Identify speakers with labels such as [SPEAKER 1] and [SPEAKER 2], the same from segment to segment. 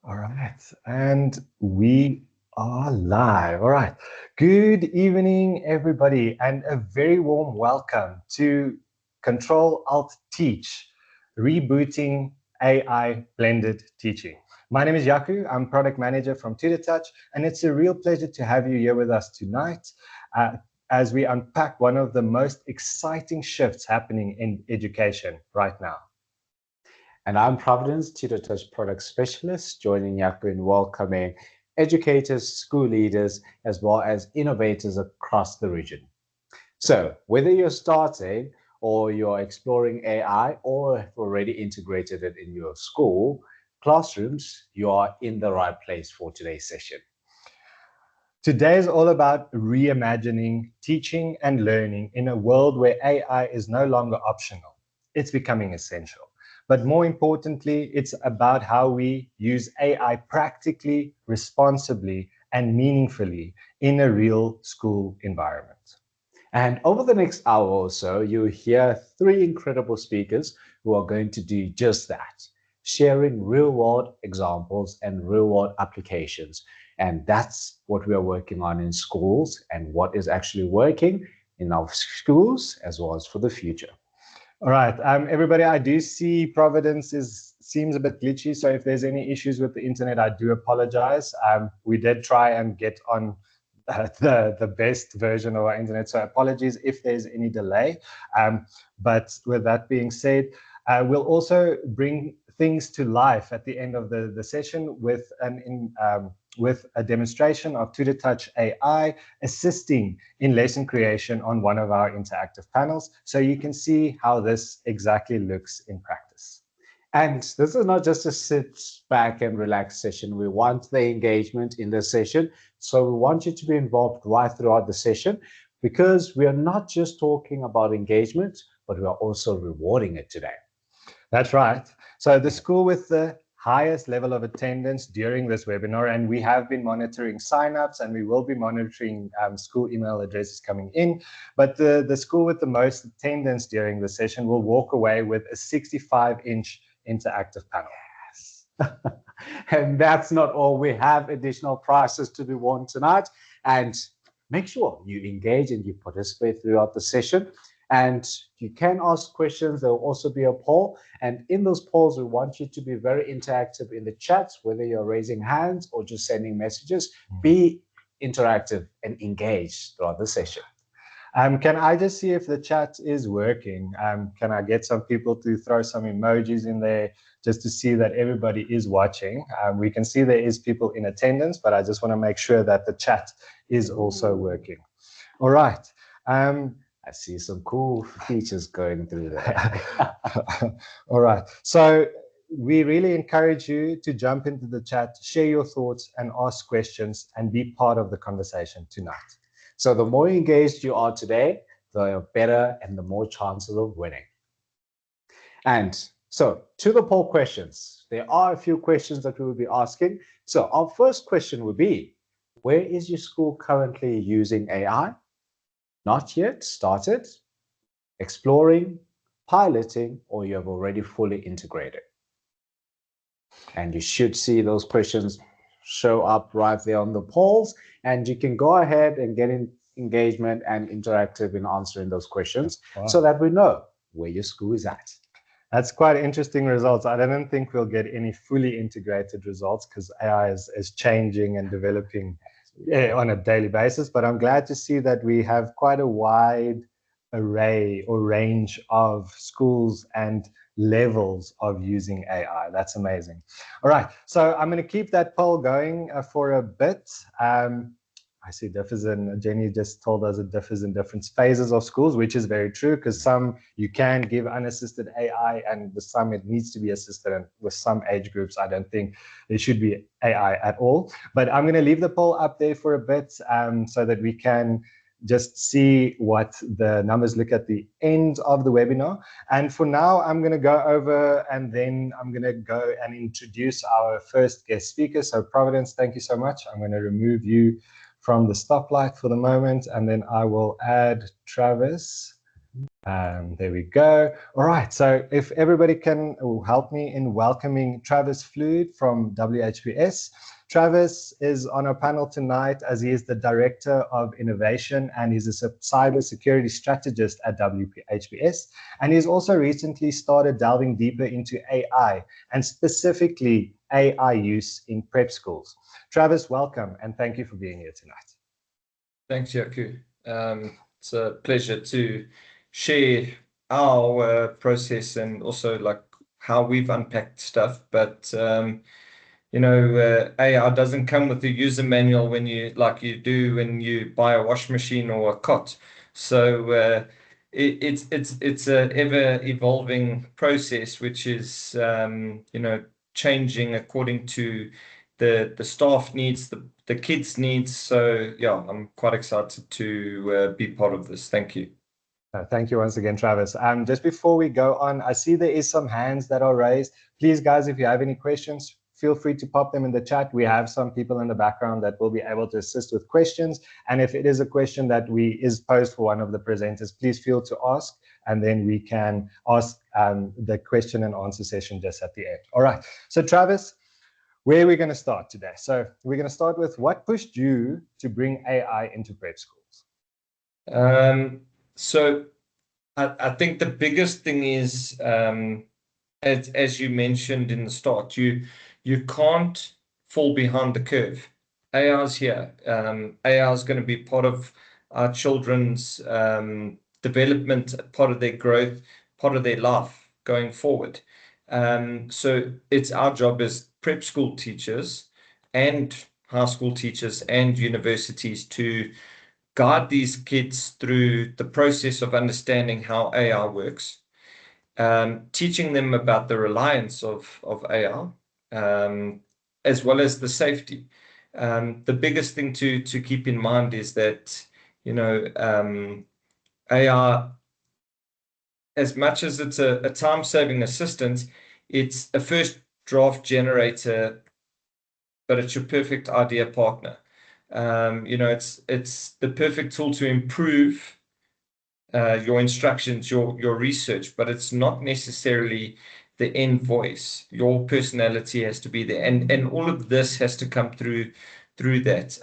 [SPEAKER 1] All right, and we are live. All right, good evening, everybody, and a very warm welcome to Cntr Alt Teach, Rebooting AI Blended Teaching. My name is Yaku. I'm product manager from Cntr Touch, and it's a real pleasure to have you here with us tonight as we unpack one of the most exciting shifts happening in education right now.
[SPEAKER 2] And I'm Providence, Cntr Touch Product Specialist, joining Yaku in welcoming educators, school leaders, as well as innovators across the region. So whether you're starting or you're exploring AI or have already integrated it in your school classrooms, you are in the right place for today's session.
[SPEAKER 1] Today is all about reimagining teaching and learning in a world where AI is no longer optional. It's becoming essential. But more importantly, it's about how we use AI practically, responsibly, and meaningfully in a real school environment.
[SPEAKER 2] And over the next hour or so, you'll hear three incredible speakers who are going to do just that, sharing real-world examples and real-world applications. And that's what we are working on in schools and what is actually working in our schools as well as for the future.
[SPEAKER 1] All right, everybody, I do see Providence seems a bit glitchy, so if there's any issues with the internet, I do apologize. We did try and get on the best version of our internet, so apologies if there's any delay. But with that being said, we'll also bring things to life at the end of the session with with a demonstration of Cntr Touch AI assisting in lesson creation on one of our interactive panels, so you can see how this exactly looks in practice.
[SPEAKER 2] And this is not just a sit back and relax session. We want the engagement in the session. So we want you to be involved right throughout the session because we are not just talking about engagement, but we are also rewarding it today.
[SPEAKER 1] That's right. So the school with the highest level of attendance during this webinar, and we have been monitoring signups and we will be monitoring school email addresses coming in, but the school with the most attendance during the session will walk away with a 65-inch interactive panel.
[SPEAKER 2] Yes. And that's not all. We have additional prizes to be won tonight, and make sure you engage and you participate throughout the session. And you can ask questions. There will also be a poll. And in those polls, we want you to be very interactive in the chats, whether you're raising hands or just sending messages. Be interactive and engaged throughout the session.
[SPEAKER 1] Can I just see if the chat is working? Can I get some people to throw some emojis in there just to see that everybody is watching? We can see there is people in attendance, but I just want to make sure that the chat is also working. All right.
[SPEAKER 2] I see some cool features going through there.
[SPEAKER 1] All right. So we really encourage you to jump into the chat, share your thoughts, and ask questions, and be part of the conversation tonight.
[SPEAKER 2] So the more engaged you are today, the better and the more chances of winning. And so to the poll questions, there are a few questions that we will be asking. So our first question would be, where is your school currently using AI? Not yet started, exploring, piloting, or you have already fully integrated. And you should see those questions show up right there on the polls, and you can go ahead and get in engagement and interactive in answering those questions. Wow. So that we know where your school is at.
[SPEAKER 1] That's quite interesting results. I don't think we'll get any fully integrated results because AI is changing and developing on a daily basis, but I'm glad to see that we have quite a wide array or range of schools and levels of using AI. That's amazing. All right, so I'm going to keep that poll going for a bit. I see Jenny just told us it differs in different phases of schools, which is very true, because some you can give unassisted AI, and with some it needs to be assisted, and with some age groups, I don't think there should be AI at all. But I'm going to leave the poll up there for a bit so that we can just see what the numbers look at the end of the webinar. And for now, I'm going to go over and then I'm going to go and introduce our first guest speaker. So Providence, thank you so much. I'm going to remove you from the stoplight for the moment, and then I will add Travis. There we go. All right. So if everybody can help me in welcoming Travis Flood from WHPS. Travis is on our panel tonight as he is the Director of Innovation and he's a cybersecurity strategist at WHPS. And he's also recently started delving deeper into AI and specifically AI use in prep schools. Travis, welcome and thank you for being here tonight.
[SPEAKER 3] Thanks, Yaku. It's a pleasure to share our process and also like how we've unpacked stuff. But AI doesn't come with a user manual when you do when you buy a washing machine or a cot. So it's a ever evolving process, which is changing according to the staff needs, the kids' needs. So yeah, I'm quite excited to be part of this. Thank you.
[SPEAKER 1] Thank you once again, Travis. Just before we go on, I see there is some hands that are raised. Please, guys, if you have any questions, feel free to pop them in the chat. We have some people in the background that will be able to assist with questions. And if it is a question that is posed for one of the presenters, please feel to ask, and then we can ask the question and answer session just at the end. All right. So, Travis, where are we going to start today? So we're going to start with what pushed you to bring AI into prep schools?
[SPEAKER 3] So I think the biggest thing is, as you mentioned in the start, you can't fall behind the curve. AI is here. AI is going to be part of our children's development, part of their growth, part of their life going forward. So it's our job as prep school teachers and high school teachers and universities to guide these kids through the process of understanding how AI works, teaching them about the reliance of AI, as well as the safety. The biggest thing to keep in mind is that, AI, as much as it's a time-saving assistant, it's a first draft generator, but it's your perfect idea partner. It's the perfect tool to improve your instructions, your research, but it's not necessarily the end voice. Your personality has to be there, and all of this has to come through that.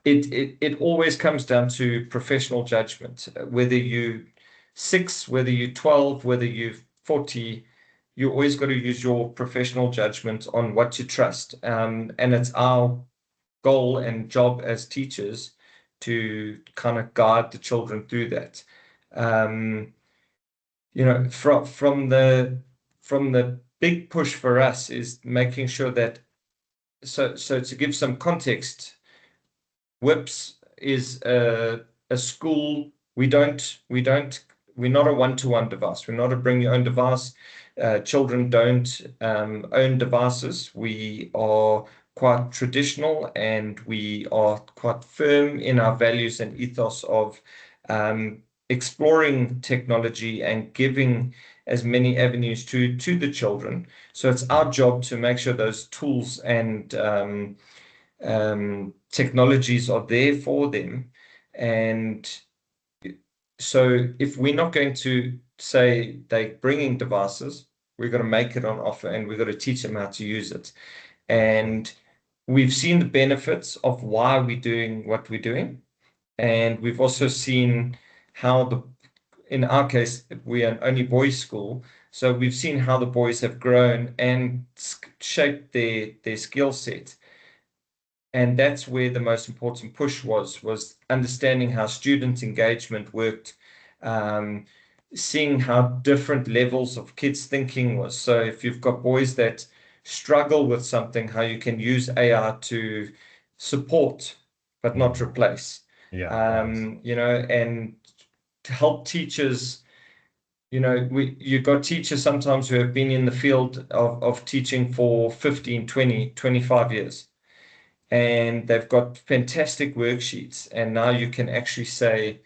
[SPEAKER 3] It always comes down to professional judgment. Whether you 6, whether you're 12, whether you're 40, you always got to use your professional judgment on what to trust. And it's our goal and job as teachers to kind of guide the children through that. From the big push for us is making sure that, so to give some context, WIPS is a school. We're not a one-to-one device. We're not a bring your own device. Children don't own devices. We are quite traditional, and we are quite firm in our values and ethos of exploring technology and giving as many avenues to the children. So it's our job to make sure those tools and technologies are there for them. And so if we're not going to say they're bringing devices, we've got to make it on offer, and we've got to teach them how to use it. And we've seen the benefits of why we're doing what we're doing. And we've also seen how in our case, we are an only boys school. So we've seen how the boys have grown and shaped their skill set. And that's where the most important push was understanding how student engagement worked, seeing how different levels of kids' thinking was. So if you've got boys that struggle with something, how you can use AI to support but not replace. And to help teachers. You've got teachers sometimes who have been in the field of teaching for 15, 20, 25 years. And they've got fantastic worksheets. And now you can actually say,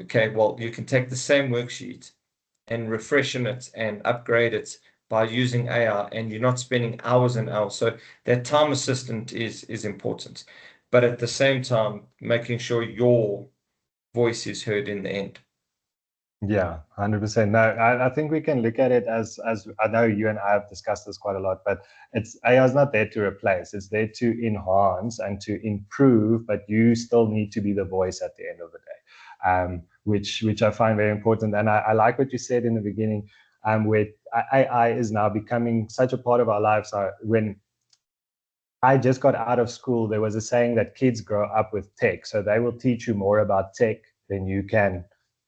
[SPEAKER 3] okay, well, you can take the same worksheet and refreshen it and upgrade it by using AI, and you're not spending hours and hours. So that time assistant is important. But at the same time, making sure your voice is heard in the end.
[SPEAKER 1] Yeah, 100%. No, I think we can look at it as I know you and I have discussed this quite a lot, but it's AI is not there to replace, it's there to enhance and to improve, but you still need to be the voice at the end of the day, which I find very important. And I like what you said in the beginning, where AI is now becoming such a part of our lives. When I just got out of school, there was a saying that kids grow up with tech. So they will teach you more about tech than you can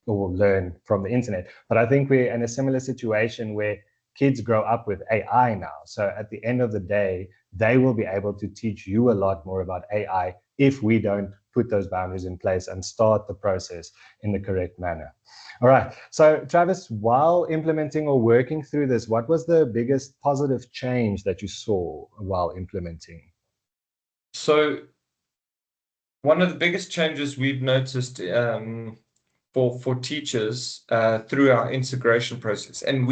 [SPEAKER 1] or learn from the internet. But I think we're in a similar situation where kids grow up with AI now. So at the end of the day, they will be able to teach you a lot more about AI if we don't put those boundaries in place and start the process in the correct manner. All right. So, Travis, while implementing or working through this, what was the biggest positive change that you saw while implementing?
[SPEAKER 3] So, one of the biggest changes we've noticed for teachers through our integration process, and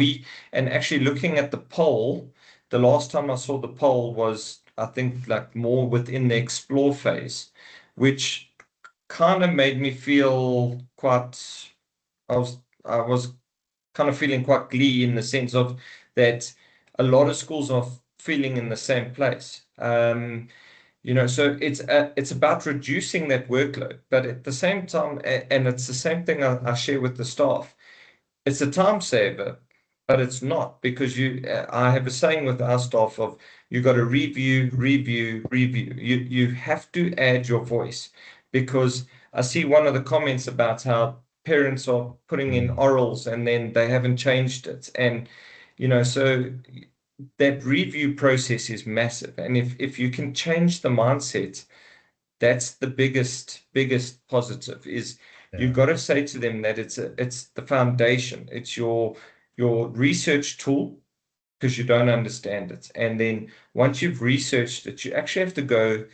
[SPEAKER 3] actually looking at the poll, the last time I saw the poll was, I think, like more within the explore phase, which kind of made me feel quite. I was kind of feeling quite glee in the sense of that a lot of schools are feeling in the same place. So it's about reducing that workload, but at the same time, and it's the same thing I share with the staff. It's a time saver, but it's not, because I have a saying with our staff of you got to review, review, review. You have to add your voice, because I see one of the comments about how parents are putting in orals and then they haven't changed it. And, so that review process is massive. And if you can change the mindset, that's the biggest positive. Is you've got to say to them that it's the foundation. It's your research tool, because you don't understand it. And then once you've researched it, you actually have to go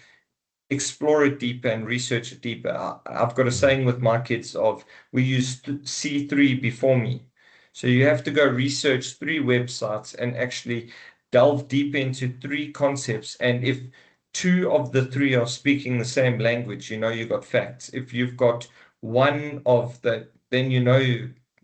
[SPEAKER 3] explore it deeper and research it deeper. I've got a saying with my kids of, we use C3 before me. So you have to go research 3 websites and actually delve deep into 3 concepts. And if 2 of the 3 are speaking the same language, you've got facts. If you've got one of the, then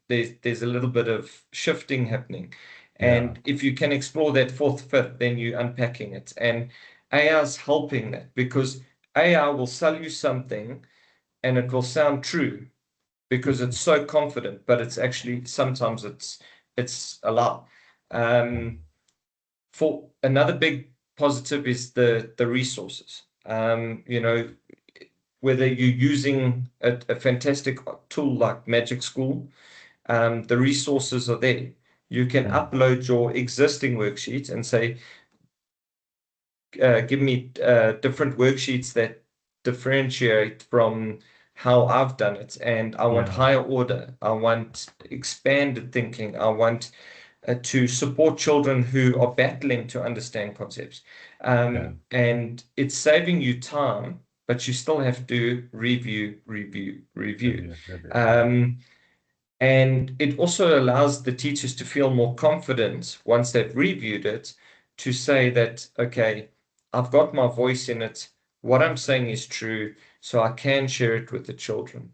[SPEAKER 3] there's a little bit of shifting happening. And if you can explore that 4th, 5th, then you're unpacking it. And AI is helping that, because AI will sell you something and it will sound true because it's so confident, but it's actually sometimes it's a lie. For another big positive is the resources. Whether you're using a fantastic tool like Magic School, the resources are there. You can upload your existing worksheet and say, give me different worksheets that differentiate from how I've done it. And I want higher order. I want expanded thinking. I want to support children who are battling to understand concepts. And it's saving you time, but you still have to review. And it also allows the teachers to feel more confident once they've reviewed it, to say that, okay, I've got my voice in it. What I'm saying is true, so I can share it with the children.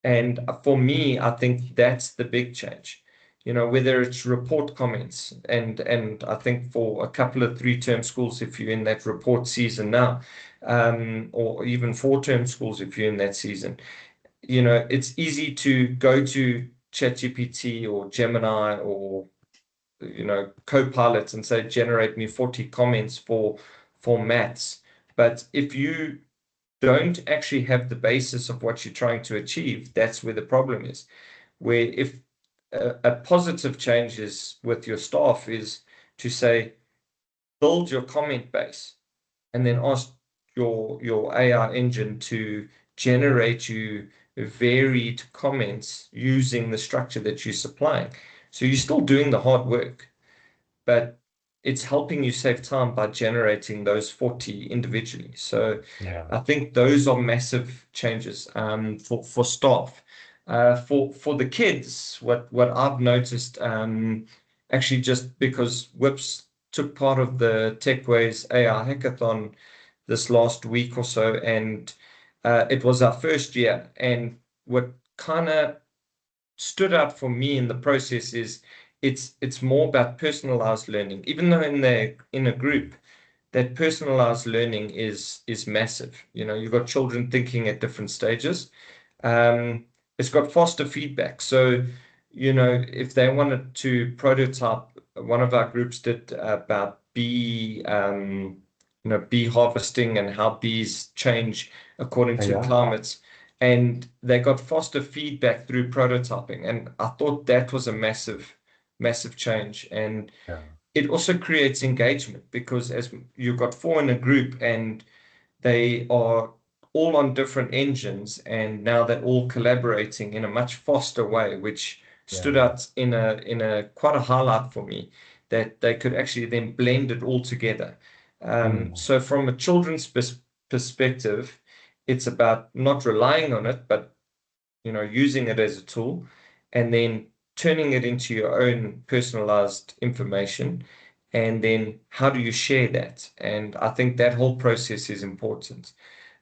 [SPEAKER 3] And for me, I think that's the big change. Whether it's report comments, and I think for a couple of 3-term schools, if you're in that report season now, or even 4-term schools, if you're in that season, it's easy to go to ChatGPT or Gemini or Copilot and say, generate me 40 comments for maths. But if you don't actually have the basis of what you're trying to achieve, that's where the problem is. Where if a positive change is with your staff is to say, build your comment base and then ask your AI engine to generate you varied comments using the structure that you're supplying. So you're still doing the hard work, but it's helping you save time by generating those 40 individually. So I think those are massive changes for staff. For the kids, what I've noticed, actually, just because WIPS took part of the TechWays AI hackathon this last week or so, and it was our first year. And what kind of stood out for me in the process is it's more about personalized learning. Even though in a group, that personalized learning is massive. You know, you've got children thinking at different stages. It's got faster feedback. So, you know, if they wanted to prototype, one of our groups did about bee harvesting and how bees change according to climates. And they got faster feedback through prototyping. And I thought that was a massive, massive change. And it also creates engagement, because as you've got 4 in a group and they are all on different engines, and now they're all collaborating in a much faster way, which stood out in a quite a highlight for me, that they could actually then blend it all together. So from a children's perspective, it's about not relying on it, but, you know, using it as a tool and then turning it into your own personalized information. And then how do you share that? And I think that whole process is important.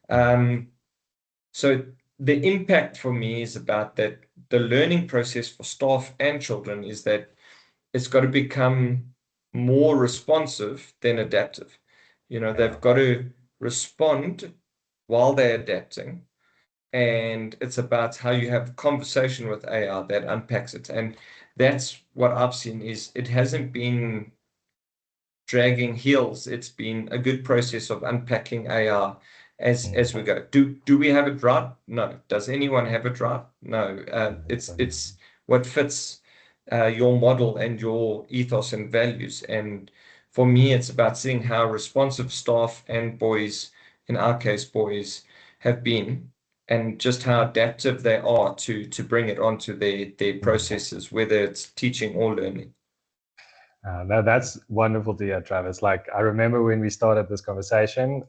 [SPEAKER 3] So the impact for me is about that the learning process for staff and children is that it's got to become more responsive than adaptive. You know, they've got to respond while they're adapting. And it's about how you have a conversation with AI that unpacks it. And that's what I've seen is it hasn't been dragging heels. It's been a good process of unpacking AI as we go. Do we have it right? No. Does anyone have it right? No. It's what fits your model and your ethos and values. And for me, it's about seeing how responsive staff and boys, in our case, boys, have been, and just how adaptive they are to bring it onto their processes, whether it's teaching or learning.
[SPEAKER 1] That's wonderful to hear, Travis. Like, I remember when we started this conversation,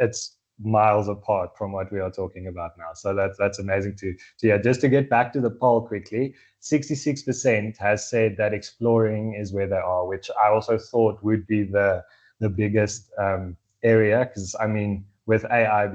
[SPEAKER 1] it's miles apart from what we are talking about now. So that's amazing to hear. Just to get back to the poll quickly, 66% has said that exploring is where they are, which I also thought would be the biggest area, because I mean, with AI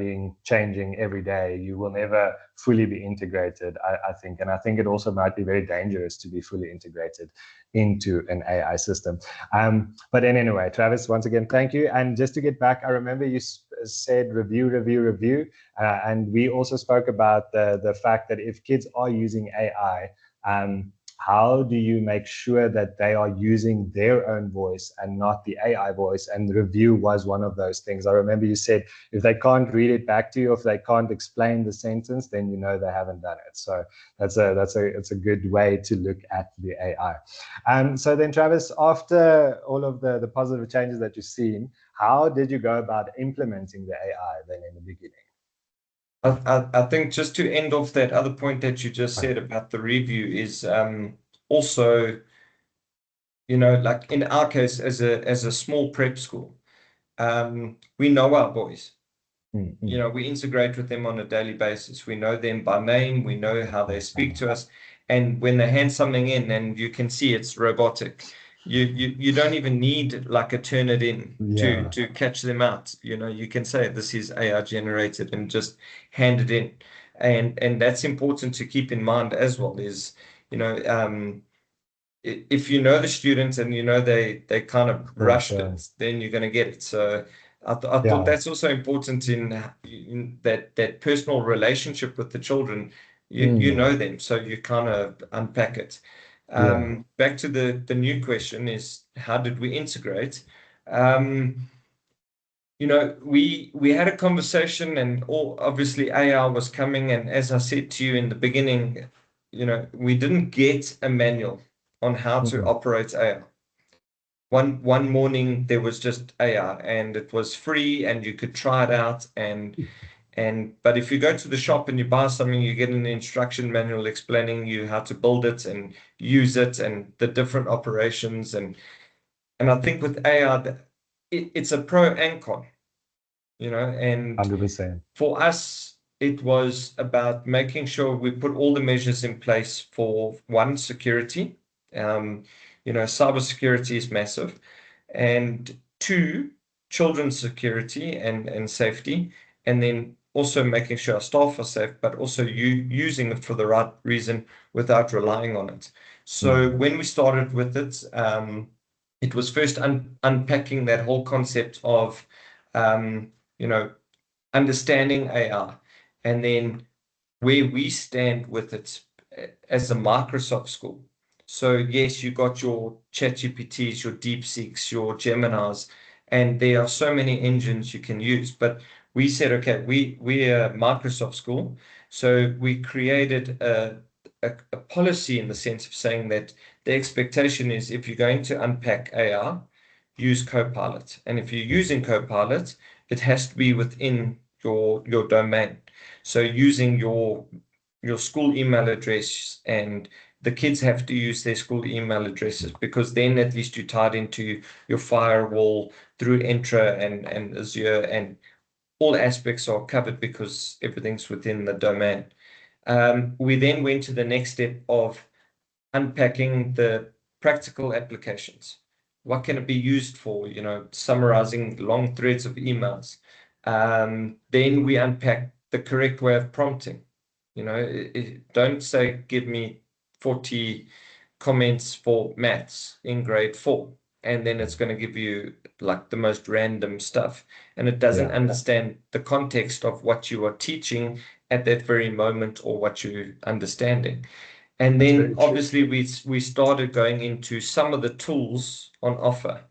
[SPEAKER 1] changing every day, you will never fully be integrated, I think. And I think it also might be very dangerous to be fully integrated into an AI system. But then anyway, Travis, once again, thank you. And just to get back, I remember you said review. And we also spoke about the fact that if kids are using AI, how do you make sure that they are using their own voice and not the AI voice? And the review was one of those things. I remember you said, if they can't read it back to you, if they can't explain the sentence, then you know they haven't done it. So it's a good way to look at the AI. So then, Travis, after all of the positive changes that you've seen, how did you go about implementing the AI then in the beginning?
[SPEAKER 3] I think just to end off that other point that you just said about the review is also, you know, like in our case as a small prep school, we know our boys. You know, we integrate with them on a daily basis. We know them by name. We know how they speak to us. And when they hand something in and you can see it's robotic, you don't even need like a Turnitin to catch them out. You know, you can say this is AI generated and just hand it in. And that's important to keep in mind as well is, you know, if you know the students and you know they kind of rushed it, then you're going to get it. So I thought that's also important in that personal relationship with the children. You know them, so you kind of unpack it. Back to the new question is, how did we integrate? You know, we had a conversation, and obviously AI was coming, and as I said to you in the beginning, you know, we didn't get a manual on how to operate AI. One morning there was just AI, and it was free, and you could try it out. But if you go to the shop and you buy something, you get an instruction manual explaining you how to build it and use it and the different operations. And I think with AI, it's a pro and con, you know. And
[SPEAKER 1] 100%.
[SPEAKER 3] For us, it was about making sure we put all the measures in place for one, security. You know, cybersecurity is massive. And two, children's security and safety. And then also making sure our staff are safe, but also using it for the right reason without relying on it. So when we started with it, it was first unpacking that whole concept of, understanding AI, and then where we stand with it as a Microsoft school. So yes, you got your ChatGPTs, your DeepSeeks, your Geminis, and there are so many engines you can use. But we said, okay, we're a Microsoft school, so we created a policy in the sense of saying that the expectation is if you're going to unpack AI, use Copilot. And if you're using Copilot, it has to be within your domain. So using your school email address, and the kids have to use their school email addresses, because then at least you're tied into your firewall through Entra and Azure, and all aspects are covered because everything's within the domain. We then went to the next step of unpacking the practical applications. What can it be used for? Summarizing long threads of emails. Then we unpack the correct way of prompting. Don't say, give me 40 comments for maths in grade 4, and then it's going to give you like the most random stuff, and it doesn't understand the context of what you are teaching at that very moment or what you're understanding. And then obviously we started going into some of the tools on offer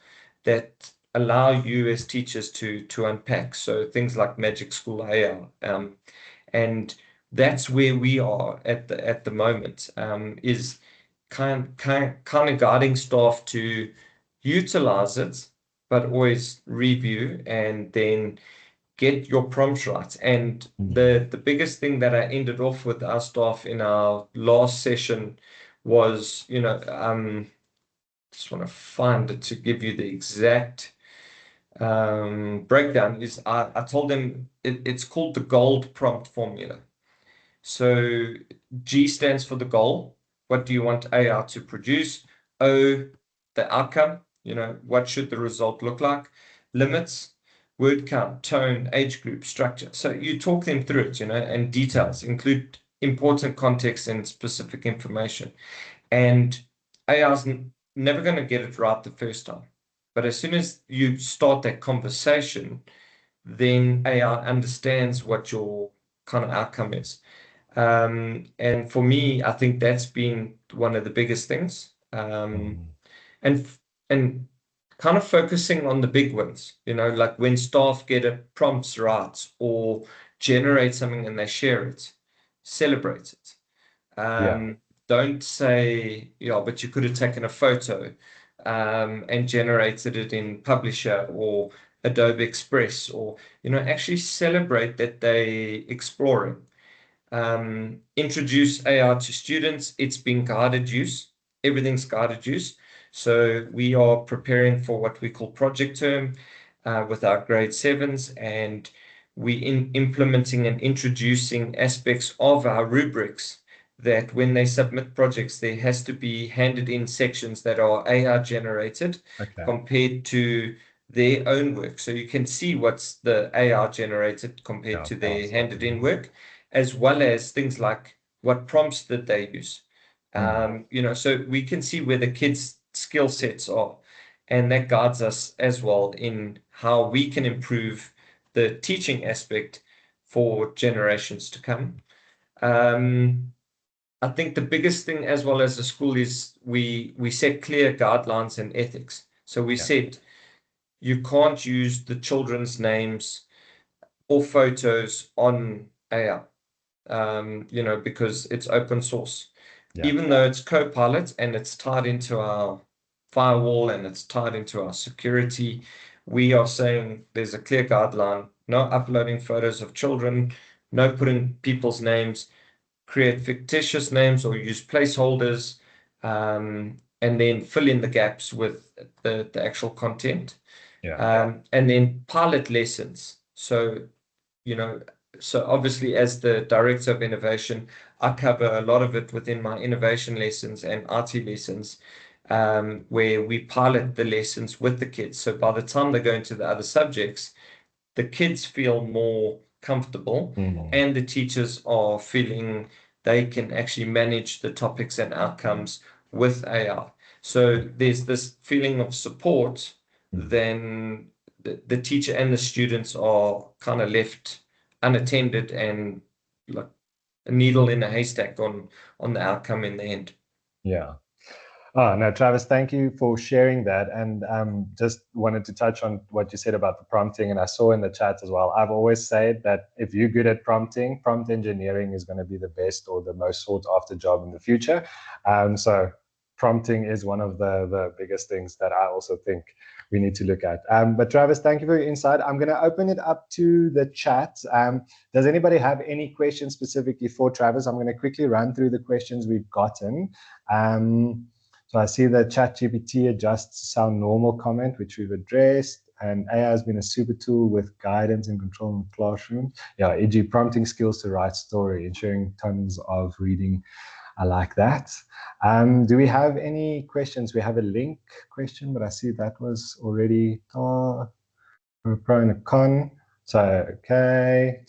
[SPEAKER 3] that allow you as teachers to unpack. So things like Magic School AI, and that's where we are at the moment, is kind of guiding staff to utilize it, but always review and then get your prompts right. And the biggest thing that I ended off with our staff in our last session was, just want to find it to give you the exact breakdown, is I told them it's called the gold prompt formula. So G stands for the goal. What do you want AI to produce? O, the outcome, what should the result look like? Limits, word count, tone, age group, structure. So you talk them through it, and details, include important context and specific information. And AI's never going to get it right the first time. But as soon as you start that conversation, then AI understands what your kind of outcome is. And for me, I think that's been one of the biggest things. And kind of focusing on the big ones, like when staff get a prompts right or generate something and they share it, celebrate it. Don't say, but you could have taken a photo and generated it in Publisher or Adobe Express, or, actually celebrate that they exploring. Introduce AI to students. It's been guided use. Everything's guided use. So we are preparing for what we call project term with our grade 7s, and we implementing and introducing aspects of our rubrics that when they submit projects, there has to be handed in sections that are AI generated compared to their own work. So you can see what's the AI generated compared to their handed in work, as well as things like what prompts did they use. So we can see where the kids' skill sets are, and that guides us as well in how we can improve the teaching aspect for generations to come. I think the biggest thing as well as a school is we set clear guidelines and ethics. So we said you can't use the children's names or photos on AI, because it's open source. Even though it's Copilot and it's tied into our firewall and it's tied into our security, we are saying there's a clear guideline: no uploading photos of children, no putting people's names, create fictitious names or use placeholders, and then fill in the gaps with the actual content. And then pilot lessons. So, so obviously as the director of innovation, I cover a lot of it within my innovation lessons and IT lessons, where we pilot the lessons with the kids. So by the time they go into the other subjects, the kids feel more comfortable,
[SPEAKER 1] Mm.
[SPEAKER 3] and the teachers are feeling they can actually manage the topics and outcomes with AI. So there's this feeling of support, then the teacher and the students are kind of left unattended and like a needle in a haystack on the outcome in the end.
[SPEAKER 1] Yeah. Oh, no, Travis, thank you for sharing that. And just wanted to touch on what you said about the prompting. And I saw in the chat as well, I've always said that if you're good at prompting, prompt engineering is going to be the best or the most sought after job in the future. So prompting is one of the biggest things that I also think we need to look at. But Travis, thank you for your insight. I'm going to open it up to the chat. Does anybody have any questions specifically for Travis? I'm going to quickly run through the questions we've gotten. So I see that ChatGPT adjusts sound normal comment, which we've addressed, and AI has been a super tool with guidance and control in the classroom. Yeah, e.g. prompting skills to write story, ensuring tons of reading. I like that. Do we have any questions? We have a link question, but I see that was already a pro and a con. So, okay,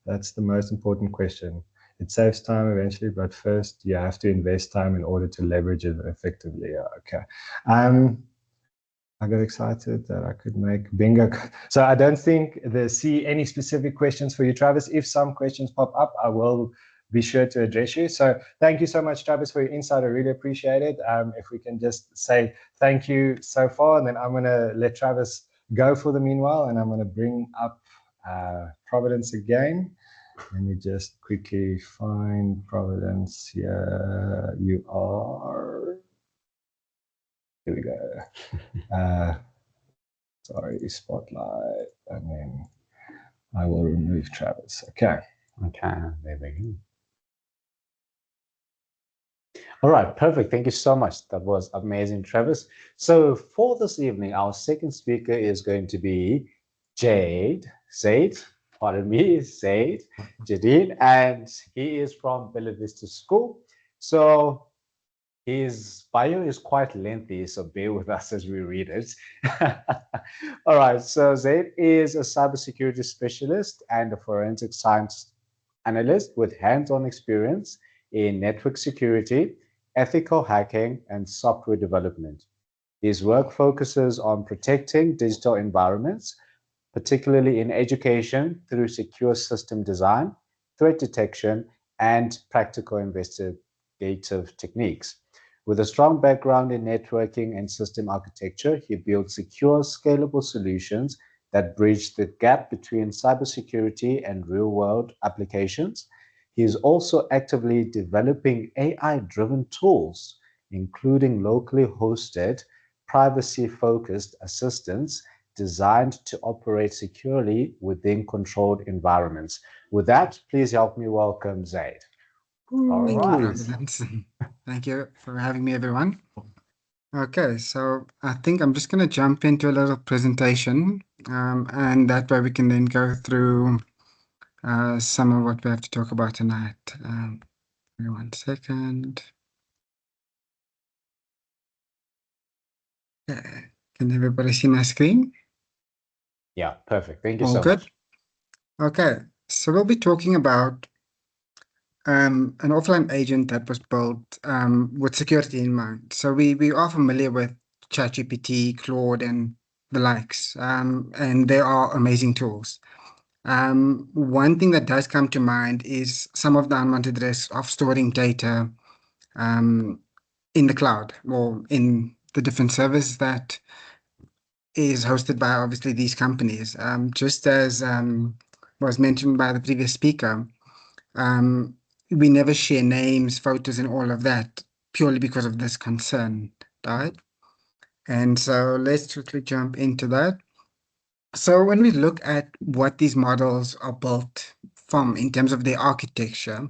[SPEAKER 1] that's the most important question. It saves time eventually, but first you have to invest time in order to leverage it effectively. Yeah, okay. I got excited that I could make bingo. So I don't think see any specific questions for you, Travis. If some questions pop up, I will be sure to address you. So thank you so much, Travis, for your insight. I really appreciate it. If we can just say thank you so far, and then I'm going to let Travis go for the meanwhile, and I'm going to bring up Providence again. Let me just quickly find Providence. Here you are. Here we go. Sorry, spotlight. And then I will remove Travis. Okay.
[SPEAKER 2] Okay, there we go. All right, perfect. Thank you so much. That was amazing, Travis. So for this evening, our second speaker is going to be Zaid, Jadid, and he is from Bella Vista School. So his bio is quite lengthy, so bear with us as we read it. All right, so Zaid is a cybersecurity specialist and a forensic science analyst with hands-on experience in network security, ethical hacking, and software development. His work focuses on protecting digital environments, particularly in education, through secure system design, threat detection, and practical investigative techniques. With a strong background in networking and system architecture, he builds secure, scalable solutions that bridge the gap between cybersecurity and real-world applications. He is also actively developing AI-driven tools, including locally hosted, privacy-focused assistants designed to operate securely within controlled environments. With that, please help me welcome Zaid.
[SPEAKER 4] All right. Thank you for having me, everyone. Okay, so I think I'm just going to jump into a little presentation, and that way we can then go through some of what we have to talk about tonight. Give me 1 second. Okay. Can everybody see my screen?
[SPEAKER 2] Yeah, perfect. Thank you
[SPEAKER 4] All
[SPEAKER 2] so
[SPEAKER 4] good?
[SPEAKER 2] much.
[SPEAKER 4] Okay, so we'll be talking about an offline agent that was built with security in mind. So we are familiar with ChatGPT, Claude, and the likes, and they are amazing tools. One thing that does come to mind is some of the unwanted risks of storing data in the cloud or in the different servers that is hosted by obviously these companies. Just as was mentioned by the previous speaker, we never share names, photos, and all of that purely because of this concern, right? And so let's quickly jump into that. So when we look at what these models are built from in terms of their architecture,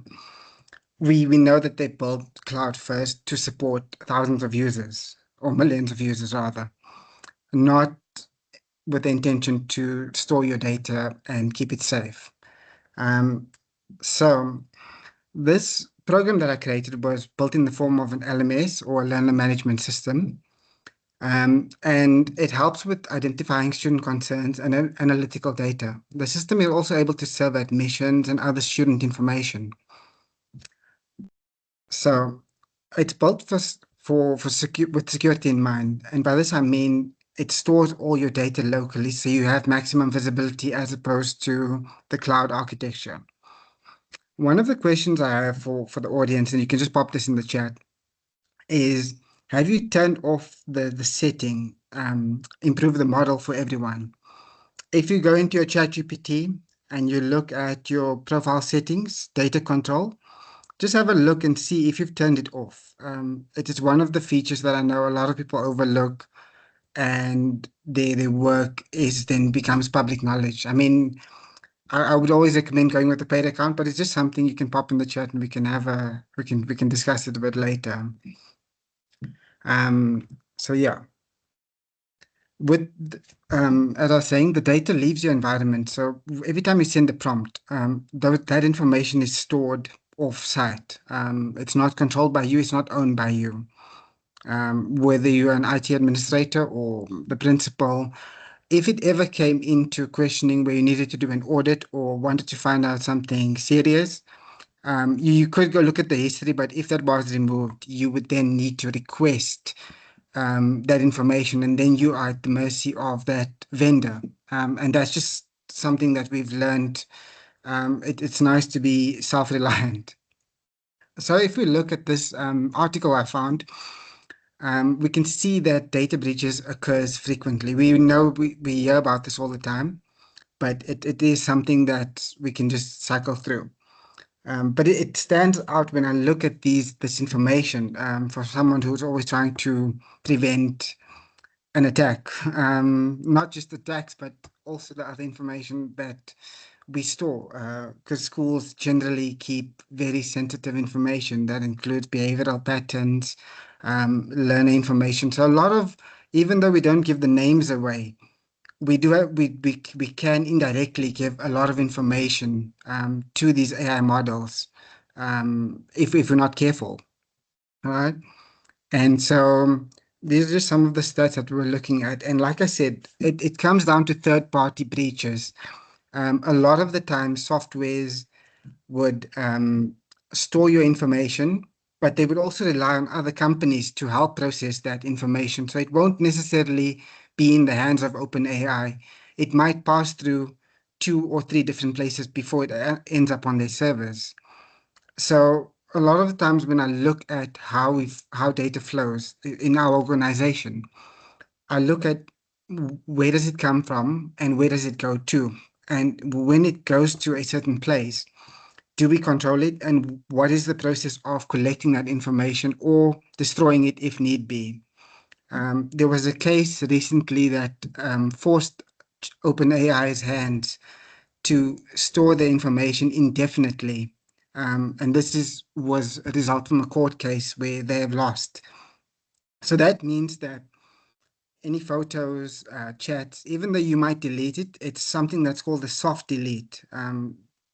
[SPEAKER 4] we know that they built cloud first to support thousands of users, or millions of users rather, not with the intention to store your data and keep it safe. So this program that I created was built in the form of an LMS or a learner management system. And it helps with identifying student concerns and analytical data. The system is also able to serve admissions and other student information. So it's built with security in mind. And by this, I mean it stores all your data locally, so you have maximum visibility as opposed to the cloud architecture. One of the questions I have for the audience, and you can just pop this in the chat, is have you turned off the setting, improve the model for everyone? If you go into your ChatGPT and you look at your profile settings, data control, just have a look and see if you've turned it off. It is one of the features that I know a lot of people overlook, and their work is then becomes public knowledge. I mean, I would always recommend going with the paid account, but it's just something you can pop in the chat and we can have we can discuss it a bit later. So yeah. With as I was saying, the data leaves your environment. So every time you send a prompt, that information is stored off-site. It's not controlled by you. It's not owned by you. Whether you're an IT administrator or the principal, if it ever came into questioning where you needed to do an audit or wanted to find out something serious, you could go look at the history. But if that was removed, you would then need to request that information, and then you are at the mercy of that vendor. And that's just something that we've learned. It's nice to be self-reliant. So if we look at this article I found, we can see that data breaches occurs frequently. We know we hear about this all the time, but it is something that we can just cycle through. But it stands out when I look at this information for someone who's always trying to prevent an attack, not just attacks, but also the other information that we store, because schools generally keep very sensitive information that includes behavioral patterns, learner information. So a lot of, even though we don't give the names away, we do have, we can indirectly give a lot of information to these AI models if we're not careful, all right? And so these are just some of the stats that we're looking at. And like I said, it comes down to third-party breaches. A lot of the time, softwares would store your information, but they would also rely on other companies to help process that information. So it won't necessarily be in the hands of OpenAI. It might pass through 2 or 3 different places before it ends up on their servers. So a lot of the times when I look at how data flows in our organization, I look at where does it come from and where does it go to? And when it goes to a certain place, do we control it? And what is the process of collecting that information or destroying it if need be? There was a case recently that forced OpenAI's hands to store the information indefinitely. And this was a result from a court case where they have lost. So that means that any photos, chats, even though you might delete it, it's something that's called a soft delete.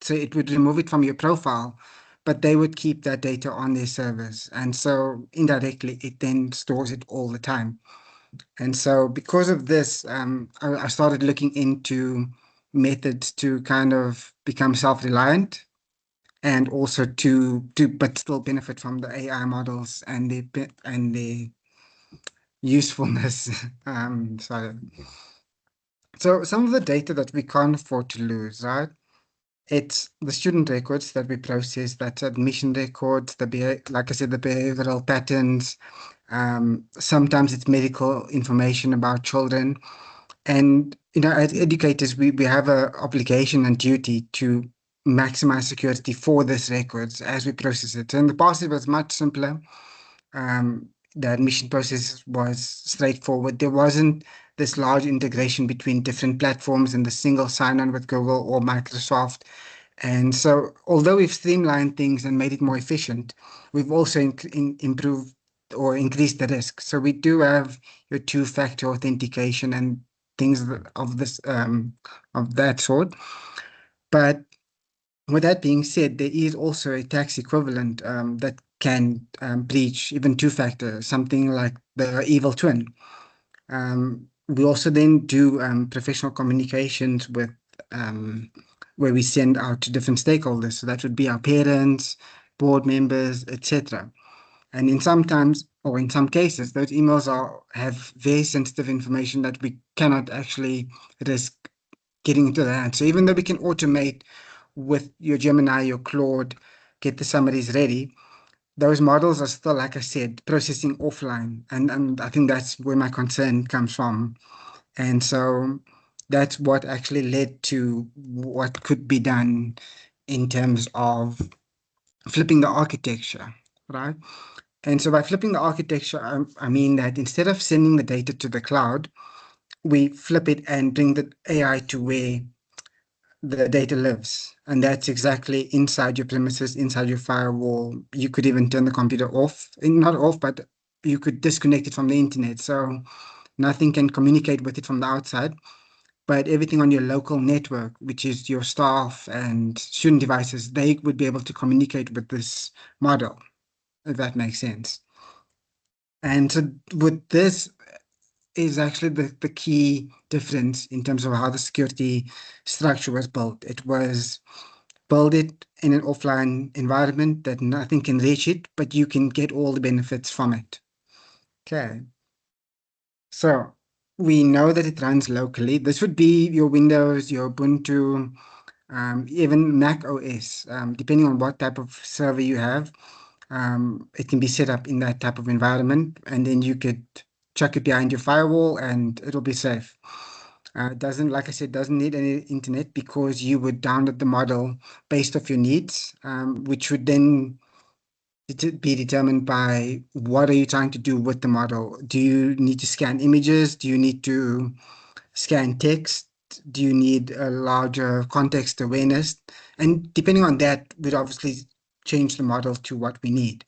[SPEAKER 4] So it would remove it from your profile, but they would keep that data on their servers. And so indirectly, it then stores it all the time. And so because of this, I started looking into methods to kind of become self-reliant and also but still benefit from the AI models and the usefulness. So some of the data that we can't afford to lose, right? It's the student records that we process, that's admission records, like I said, the behavioral patterns. Sometimes it's medical information about children. And, as educators, we have an obligation and duty to maximize security for these records as we process it. So in the past, it was much simpler. The admission process was straightforward. There wasn't this large integration between different platforms and the single sign-on with Google or Microsoft. And so, although we've streamlined things and made it more efficient, we've also improved or increased the risk. So we do have your two-factor authentication and things of that sort. But with that being said, there is also a tax equivalent that can breach even two-factor, something like the evil twin. We also then do professional communications with where we send out to different stakeholders. So that would be our parents, board members, etc. And in some cases, those emails have very sensitive information that we cannot actually risk getting into the hand. So even though we can automate with your Gemini, your Claude, get the summaries ready, those models are still, like I said, processing offline. And I think that's where my concern comes from. And so that's what actually led to what could be done in terms of flipping the architecture, right? And so by flipping the architecture, I mean that instead of sending the data to the cloud, we flip it and bring the AI to where the data lives. And that's exactly inside your premises, inside your firewall. You could even turn the computer off, not off, but you could disconnect it from the internet. So nothing can communicate with it from the outside, but everything on your local network, which is your staff and student devices, they would be able to communicate with this model, if that makes sense. And so with this is actually the key difference in terms of how the security structure was built. It was build it in an offline environment that nothing can reach it, but you can get all the benefits from it. Okay. So we know that it runs locally. This would be your Windows, your Ubuntu, even Mac OS, depending on what type of server you have. It can be set up in that type of environment, and then you could chuck it behind your firewall and it'll be safe. It doesn't, like I said, doesn't need any internet because you would download the model based off your needs, which would then be determined by what are you trying to do with the model. Do you need to scan images? Do you need to scan text? Do you need a larger context awareness? And depending on that, we'd obviously change the model to what we need.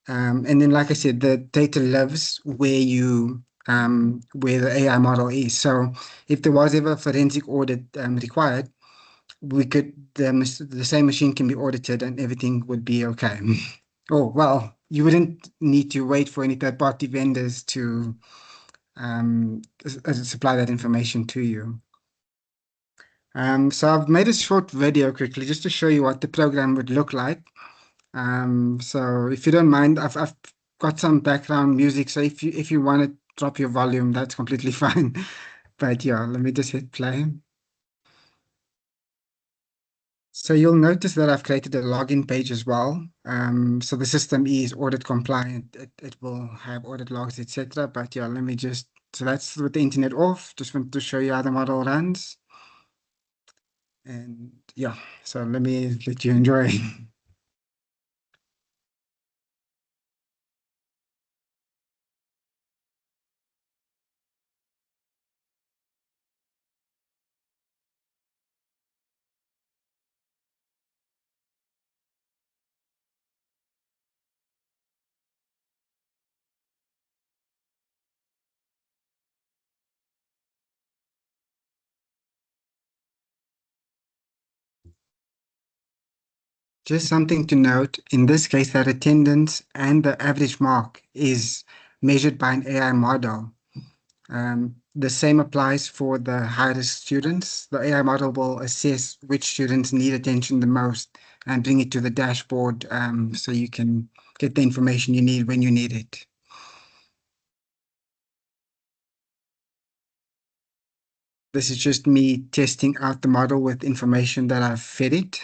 [SPEAKER 4] And then, like I said, the data lives where the AI model is. So if there was ever a forensic audit required, the same machine can be audited and everything would be okay. Oh, well, you wouldn't need to wait for any third-party vendors to supply that information to you. So I've made a short video quickly just to show you what the program would look like. So if you don't mind, I've got some background music. So if you want to drop your volume, that's completely fine. But yeah, let me just hit play. So you'll notice that I've created a login page as well. So the system is audit compliant. It will have audit logs, etc. But yeah, so that's with the internet off. Just want to show you how the model runs. And yeah, so let me let you enjoy. Just something to note, in this case, that attendance and the average mark is measured by an AI model. The same applies for the high-risk students. The AI model will assess which students need attention the most and bring it to the dashboard so you can get the information you need when you need it. This is just me testing out the model with information that I've fed it.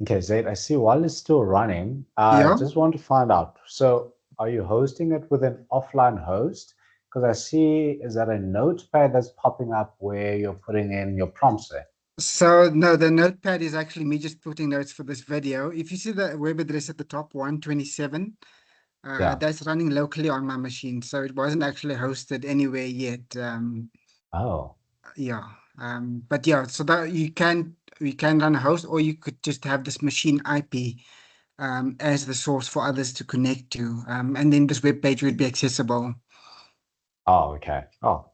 [SPEAKER 2] Okay, Zaid, I see while it's still running, I
[SPEAKER 4] Yeah.
[SPEAKER 2] just want to find out. So, are you hosting it with an offline host? Because I see, is that a notepad that's popping up where you're putting in your prompts there?
[SPEAKER 4] So no, the notepad is actually me just putting notes for this video. If you see the web address at the top, 127,
[SPEAKER 2] Yeah.
[SPEAKER 4] that's running locally on my machine. So it wasn't actually hosted anywhere yet.
[SPEAKER 2] Oh,
[SPEAKER 4] Yeah. But yeah, so that you can run a host, or you could just have this machine IP as the source for others to connect to. And then this web page would be accessible.
[SPEAKER 2] oh, okay. Oh,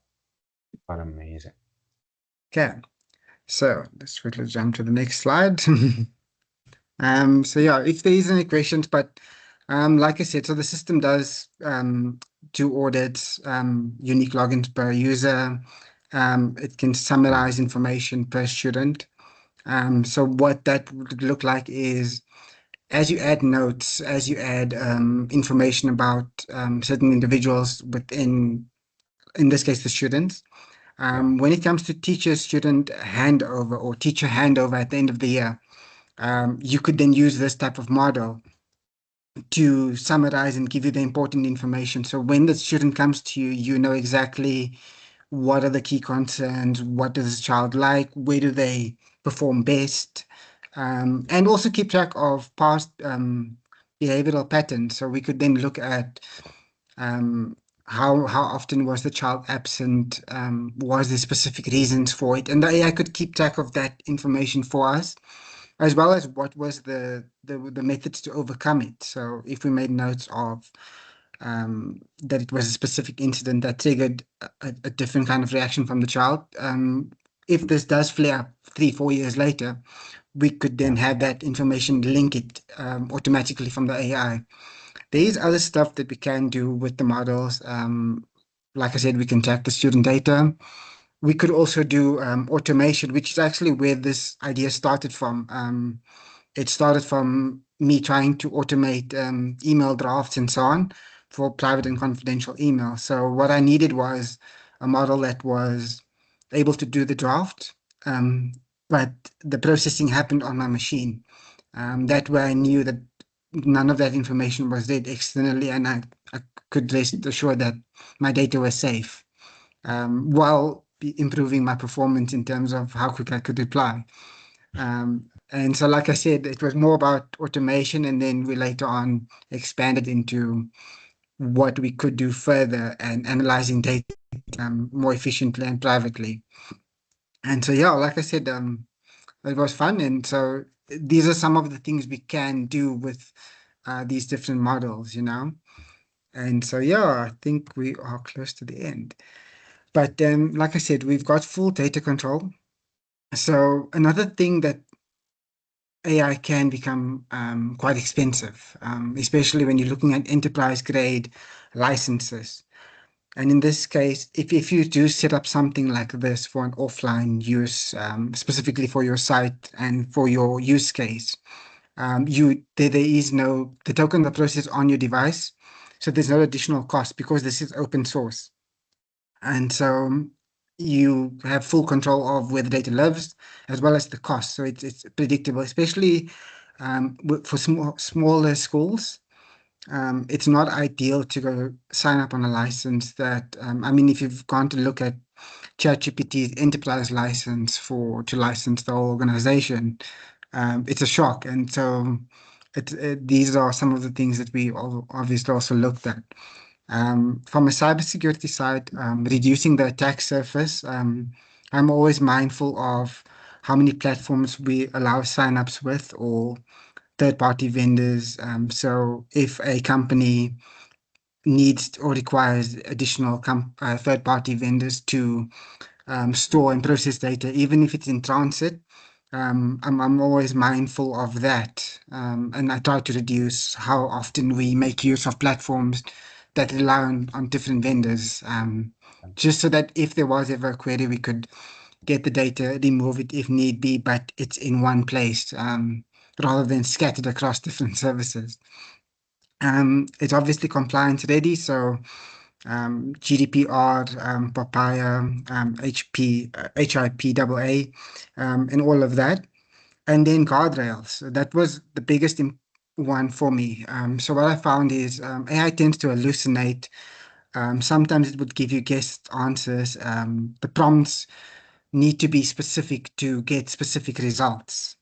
[SPEAKER 2] quite amazing.
[SPEAKER 4] Okay. So let's quickly jump to the next slide. So yeah, if there is any questions, but like I said, so the system does do audits, unique logins per user. It can summarize information per student. So what that would look like is as you add notes, as you add information about certain individuals within, in this case, the students. When it comes to teacher-student handover or teacher handover at the end of the year, you could then use this type of model to summarize and give you the important information. So when the student comes to you, you know exactly what are the key concerns, what does the child like, where do they perform best, and also keep track of past behavioral patterns. So we could then look at how often was the child absent, was there specific reasons for it, and the AI could keep track of that information for us, as well as what was the methods to overcome it. So if we made notes of that it was a specific incident that triggered a different kind of reaction from the child, if this does flare up 3-4 years later, we could then have that information link it automatically from the AI. There is other stuff that we can do with the models. Like I said, we can track the student data. We could also do automation, which is actually where this idea started from. It started from me trying to automate email drafts and so on for private and confidential email. So what I needed was a model that was able to do the draft, but the processing happened on my machine. That way I knew that none of that information was read externally, and I could rest assured that my data was safe, while improving my performance in terms of how quick I could reply. And so, like I said, it was more about automation, and then we later on expanded into what we could do further and analyzing data more efficiently and privately. And so, yeah, like I said, it was fun. And so these are some of the things we can do with these different models, you know. And so, yeah, I think we are close to the end. But like I said, we've got full data control. So another thing that AI can become quite expensive, especially when you're looking at enterprise grade licenses. And in this case, if you do set up something like this for an offline use, specifically for your site and for your use case, there is no, the token are processed on your device. So there's no additional cost because this is open source. And so you have full control of where the data lives as well as the cost. So it's predictable, especially for smaller schools. It's not ideal to go sign up on a license that, I mean, if you've gone to look at ChatGPT's enterprise license to license the whole organization, it's a shock. And so these are some of the things that we obviously also looked at. From a cybersecurity side, reducing the attack surface, I'm always mindful of how many platforms we allow signups with or third-party vendors. So if a company needs or requires additional third-party vendors to store and process data, even if it's in transit, I'm always mindful of that. And I try to reduce how often we make use of platforms that rely on different vendors, just so that if there was ever a query, we could get the data, remove it if need be, but it's in one place, rather than scattered across different services. It's obviously compliance ready, so GDPR, Papaya, HIPAA, and all of that. and then guardrails. So that was the biggest one for me. So what I found is AI tends to hallucinate. Sometimes it would give you guessed answers. The prompts need to be specific to get specific results.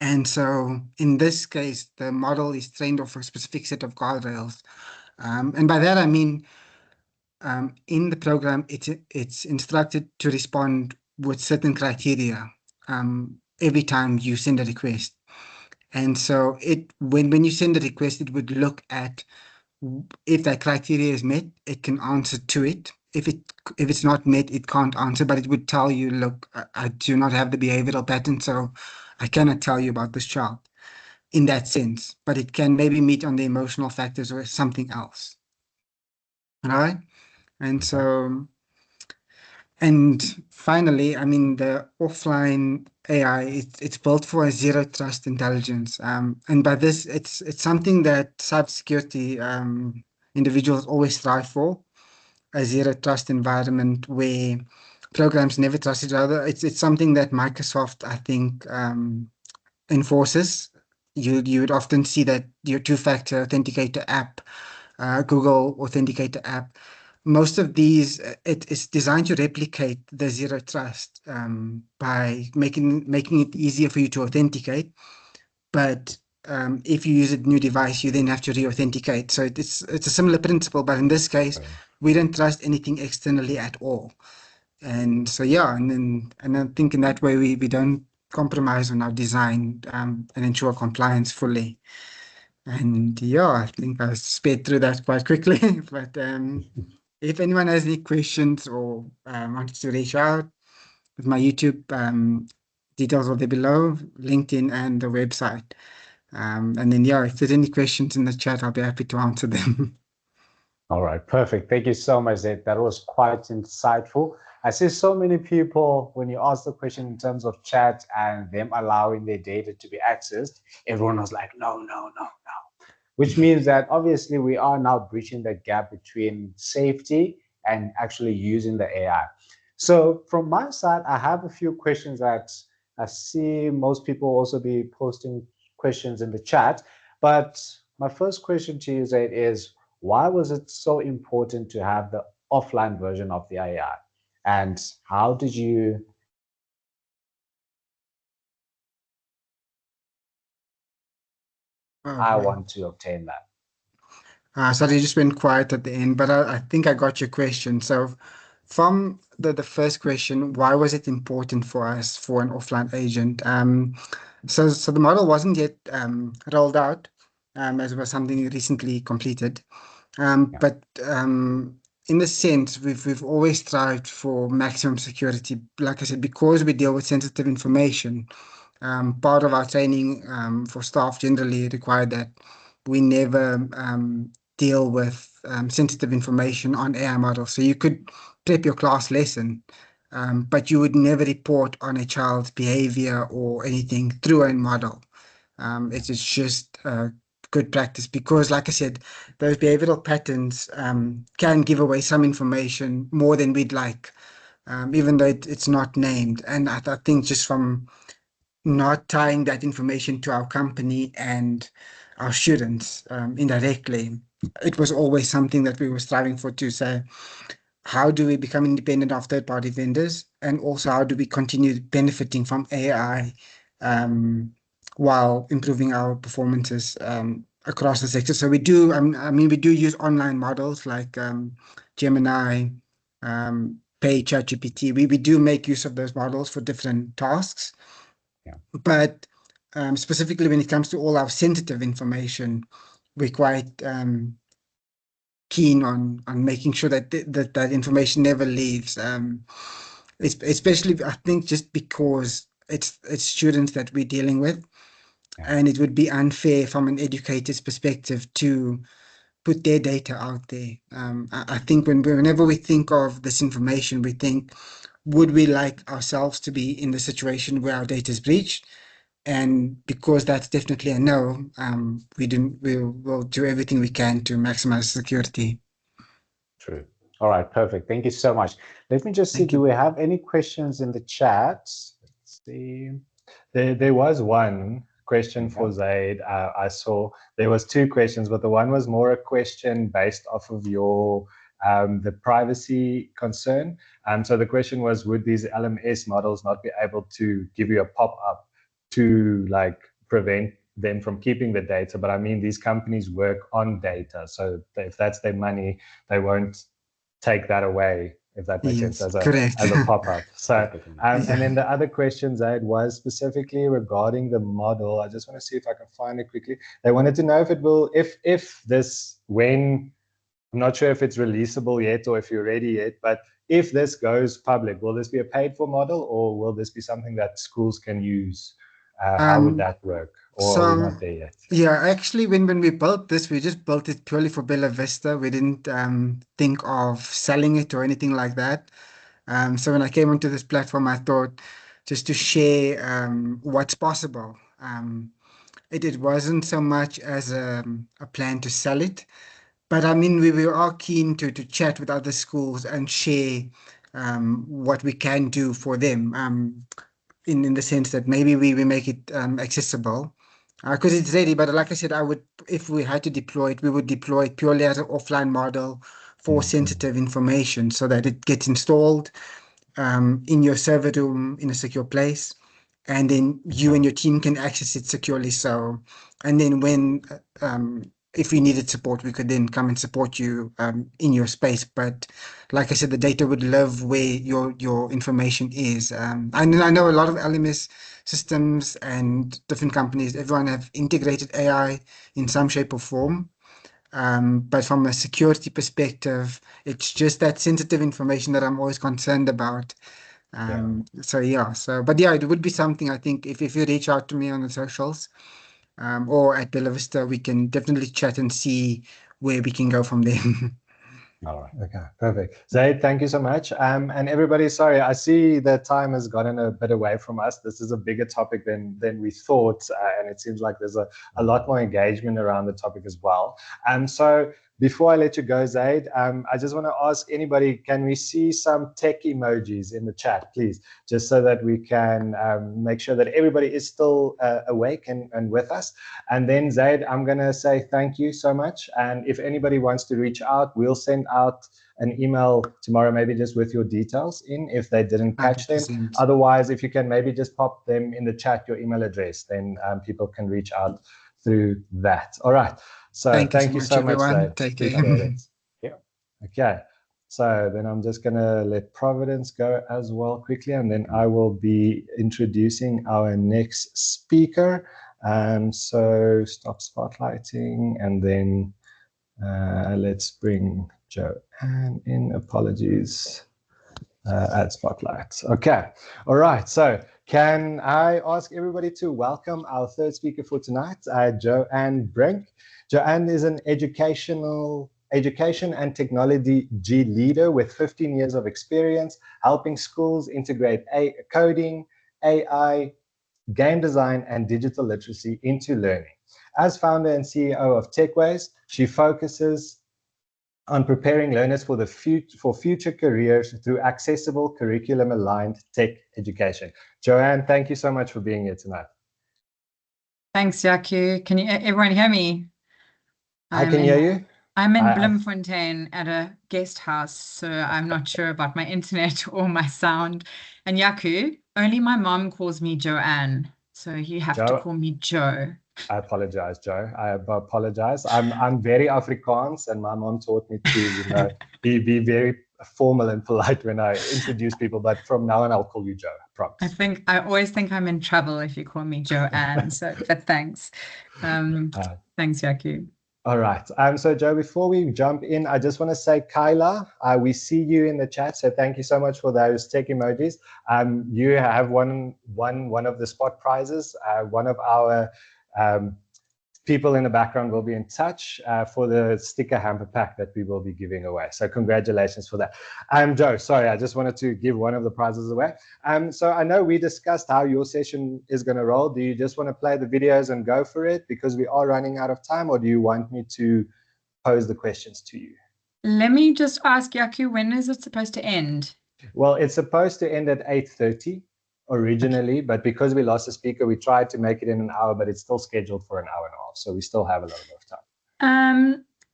[SPEAKER 4] And so in this case, the model is trained off a specific set of guardrails. And by that, I mean, in the program, it's instructed to respond with certain criteria every time you send a request. And so when you send a request, it would look at if that criteria is met, it can answer to it. If it's not met, it can't answer, but it would tell you, look, I do not have the behavioral pattern, so I cannot tell you about this child in that sense, but it can maybe meet on the emotional factors or something else. All right. And so, and finally, I mean, the offline AI, it's built for a zero trust intelligence. And by this, it's something that cybersecurity individuals always strive for, a zero trust environment where programs never trust each other. It's something that Microsoft, I think, enforces. You would often see that your two-factor authenticator app, Google Authenticator app, most of these, it is designed to replicate the zero trust by making it easier for you to authenticate. But if you use a new device, you then have to re-authenticate. So it's a similar principle, but in this case, we don't trust anything externally at all. And so yeah, and I think in that way we don't compromise on our design and ensure compliance fully. And yeah, I think I sped through that quite quickly. But if anyone has any questions or wants to reach out, with my YouTube details will be below, LinkedIn and the website. And then yeah, if there's any questions in the chat, I'll be happy to answer them.
[SPEAKER 2] All right, perfect. Thank you so much, Zed. That was quite insightful. I see so many people, when you ask the question in terms of chat and them allowing their data to be accessed, everyone was like, no, no, no, no. Which means that obviously we are now breaching the gap between safety and actually using the AI. So from my side, I have a few questions that I see most people also be posting questions in the chat. But my first question to you, Zed, is why was it so important to have the offline version of the AI? And how did you I want to obtain that?
[SPEAKER 4] Sorry, you just went quiet at the end, but I think I got your question. So from the first question, why was it important for us for an offline agent? So the model wasn't yet rolled out, as it was something recently completed. But in the sense, we've always strived for maximum security. Like I said, because we deal with sensitive information, part of our training for staff generally required that we never deal with sensitive information on AI models. So you could prep your class lesson, but you would never report on a child's behavior or anything through a model. It's just good practice because, like I said, those behavioral patterns can give away some information more than we'd like, even though it's not named. And I think just from not tying that information to our company and our students indirectly, it was always something that we were striving for to say, how do we become independent of third-party vendors? And also, how do we continue benefiting from AI while improving our performances across the sector? So we do, I mean, we do use online models like Gemini, Pay, ChatGPT. We do make use of those models for different tasks. But specifically when it comes to all our sensitive information, we're quite keen on making sure that that information never leaves. Especially, I think, just because it's students that we're dealing with, and it would be unfair from an educator's perspective to put their data out there. I think whenever we think of this information, we think, would we like ourselves to be in the situation where our data is breached? And because that's definitely a no, we'll do everything we can to maximize security.
[SPEAKER 2] True. All right, perfect. Thank you so much. Let me just see, do we have any questions in the chat? Let's see.
[SPEAKER 1] There was one question for Zaid. I saw there was two questions, but the one was more a question based off of your the privacy concern. So the question was, would these LMS models not be able to give you a pop-up to like prevent them from keeping the data? But I mean, these companies work on data, so if that's their money, they won't take that away, if that makes sense, as a pop-up. So and then the other questions I had was specifically regarding the model. I just want to see if I can find it quickly. They wanted to know if it will, if this, when, I'm not sure if it's releasable yet or if you're ready yet, but if this goes public, will this be a paid for model, or will this be something that schools can use? How would that work? Or are we not there yet?
[SPEAKER 4] Yeah, actually, when we built this, we just built it purely for Bella Vista. We didn't think of selling it or anything like that. So when I came onto this platform, I thought just to share what's possible. It wasn't so much as a plan to sell it, but I mean, we are keen to chat with other schools and share what we can do for them. In the sense that maybe we make it accessible because it's ready. But like I said, I would, if we had to deploy it, we would deploy it purely as an offline model for sensitive information, so that it gets installed in your server room in a secure place, and then you and your team can access it securely. So, and then when if we needed support, we could then come and support you in your space. But like I said, the data would live where your information is. I know a lot of LMS systems and different companies, everyone have integrated AI in some shape or form. But from a security perspective, it's just that sensitive information that I'm always concerned about. So yeah, but yeah, it would be something, I think, if you reach out to me on the socials, or at Bella Vista, we can definitely chat and see where we can go from there.
[SPEAKER 1] All right. Okay. Perfect. Zaid, thank you so much. And everybody, sorry, I see the time has gotten a bit away from us. This is a bigger topic than we thought, and it seems like there's a lot more engagement around the topic as well. So before I let you go, Zaid, I just want to ask anybody, can we see some tech emojis in the chat, please? Just so that we can make sure that everybody is still awake and with us. And then, Zaid, I'm going to say thank you so much. And if anybody wants to reach out, we'll send out an email tomorrow, maybe just with your details in, if they didn't catch 100%. Them. Otherwise, if you can maybe just pop them in the chat, your email address, then people can reach out through that. All right. So thank you so much, Zaid.
[SPEAKER 4] Take care.
[SPEAKER 1] Yeah. Okay. So then I'm just going to let Providence go as well quickly, and then I will be introducing our next speaker. So stop spotlighting, and then let's bring Joanne in. Apologies. Add spotlights. Okay. All right. So can I ask everybody to welcome our third speaker for tonight, Joanne Brink. Joanne is an education and technology leader with 15 years of experience helping schools integrate coding, AI, game design, and digital literacy into learning. As founder and CEO of TechWays, she focuses on preparing learners for future careers through accessible curriculum-aligned tech education. Joanne, thank you so much for being here tonight.
[SPEAKER 5] Thanks, Yaku. Can everyone hear me?
[SPEAKER 1] I can hear you.
[SPEAKER 5] I'm in Bloemfontein at a guest house, so I'm not sure about my internet or my sound. And Yaku, only my mom calls me Joanne, so you have to call me Joe.
[SPEAKER 1] I apologize, Joe. I apologize. I'm very Afrikaans, and my mom taught me to, be very formal and polite when I introduce people. But from now on, I'll call you Joe. I promise.
[SPEAKER 5] I always think I'm in trouble if you call me Joanne. But thanks. Thanks, Yaku.
[SPEAKER 1] All right. So Joe, before we jump in, I just want to say, Kyla, we see you in the chat. So thank you so much for those tech emojis. You have won one of the spot prizes. One of our people in the background will be in touch for the sticker hamper pack that we will be giving away. So congratulations for that. Joe, sorry, I just wanted to give one of the prizes away. So I know we discussed how your session is going to roll. Do you just want to play the videos and go for it because we are running out of time, or do you want me to pose the questions to you?
[SPEAKER 5] Let me just ask, Yaku, when is it supposed to end?
[SPEAKER 1] Well, it's supposed to end at 8:30. originally, but because we lost a speaker, we tried to make it in an hour, but it's still scheduled for an hour and a half. So we still have a little bit of time.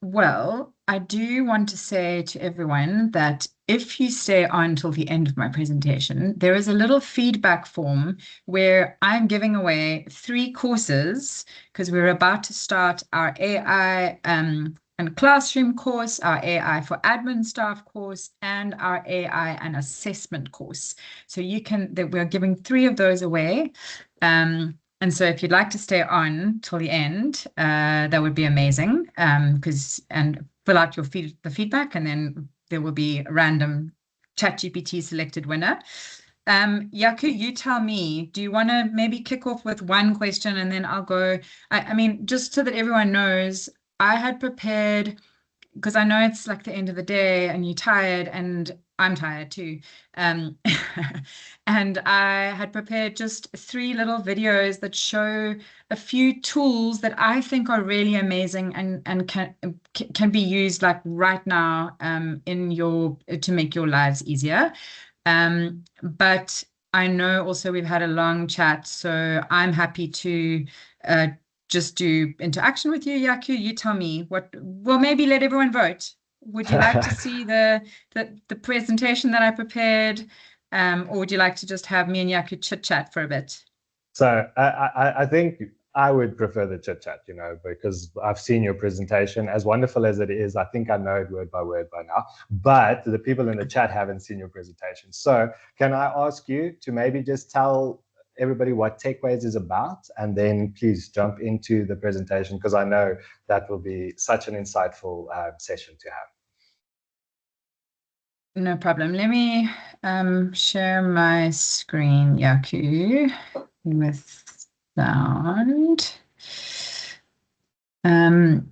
[SPEAKER 5] Well, I do want to say to everyone that if you stay on till the end of my presentation, there is a little feedback form where I'm giving away 3 courses because we're about to start our AI and classroom course, our AI for admin staff course, and our AI and assessment course. So we're giving 3 of those away. And so if you'd like to stay on till the end, that would be amazing, and fill out your the feedback, and then there will be a random ChatGPT selected winner. Yaku, you tell me, do you want to maybe kick off with one question and then I'll go? I mean, just so that everyone knows, I had prepared, because I know it's like the end of the day and you're tired and I'm tired too. And I had prepared just 3 little videos that show a few tools that I think are really amazing and can be used like right now to make your lives easier. But I know also we've had a long chat, so I'm happy to just do interaction with you, Yaku. You tell me well, maybe let everyone vote. Would you like to see the presentation that I prepared, or would you like to just have me and Yaku chit chat for a bit?
[SPEAKER 1] So I think I would prefer the chit chat, because I've seen your presentation. As wonderful as it is, I think I know it word by word by now, but the people in the chat haven't seen your presentation. So can I ask you to maybe just tell everybody what TechWays is about, and then please jump into the presentation, because I know that will be such an insightful session to have.
[SPEAKER 5] No problem. Let me share my screen, Yaku, with sound. Sorry,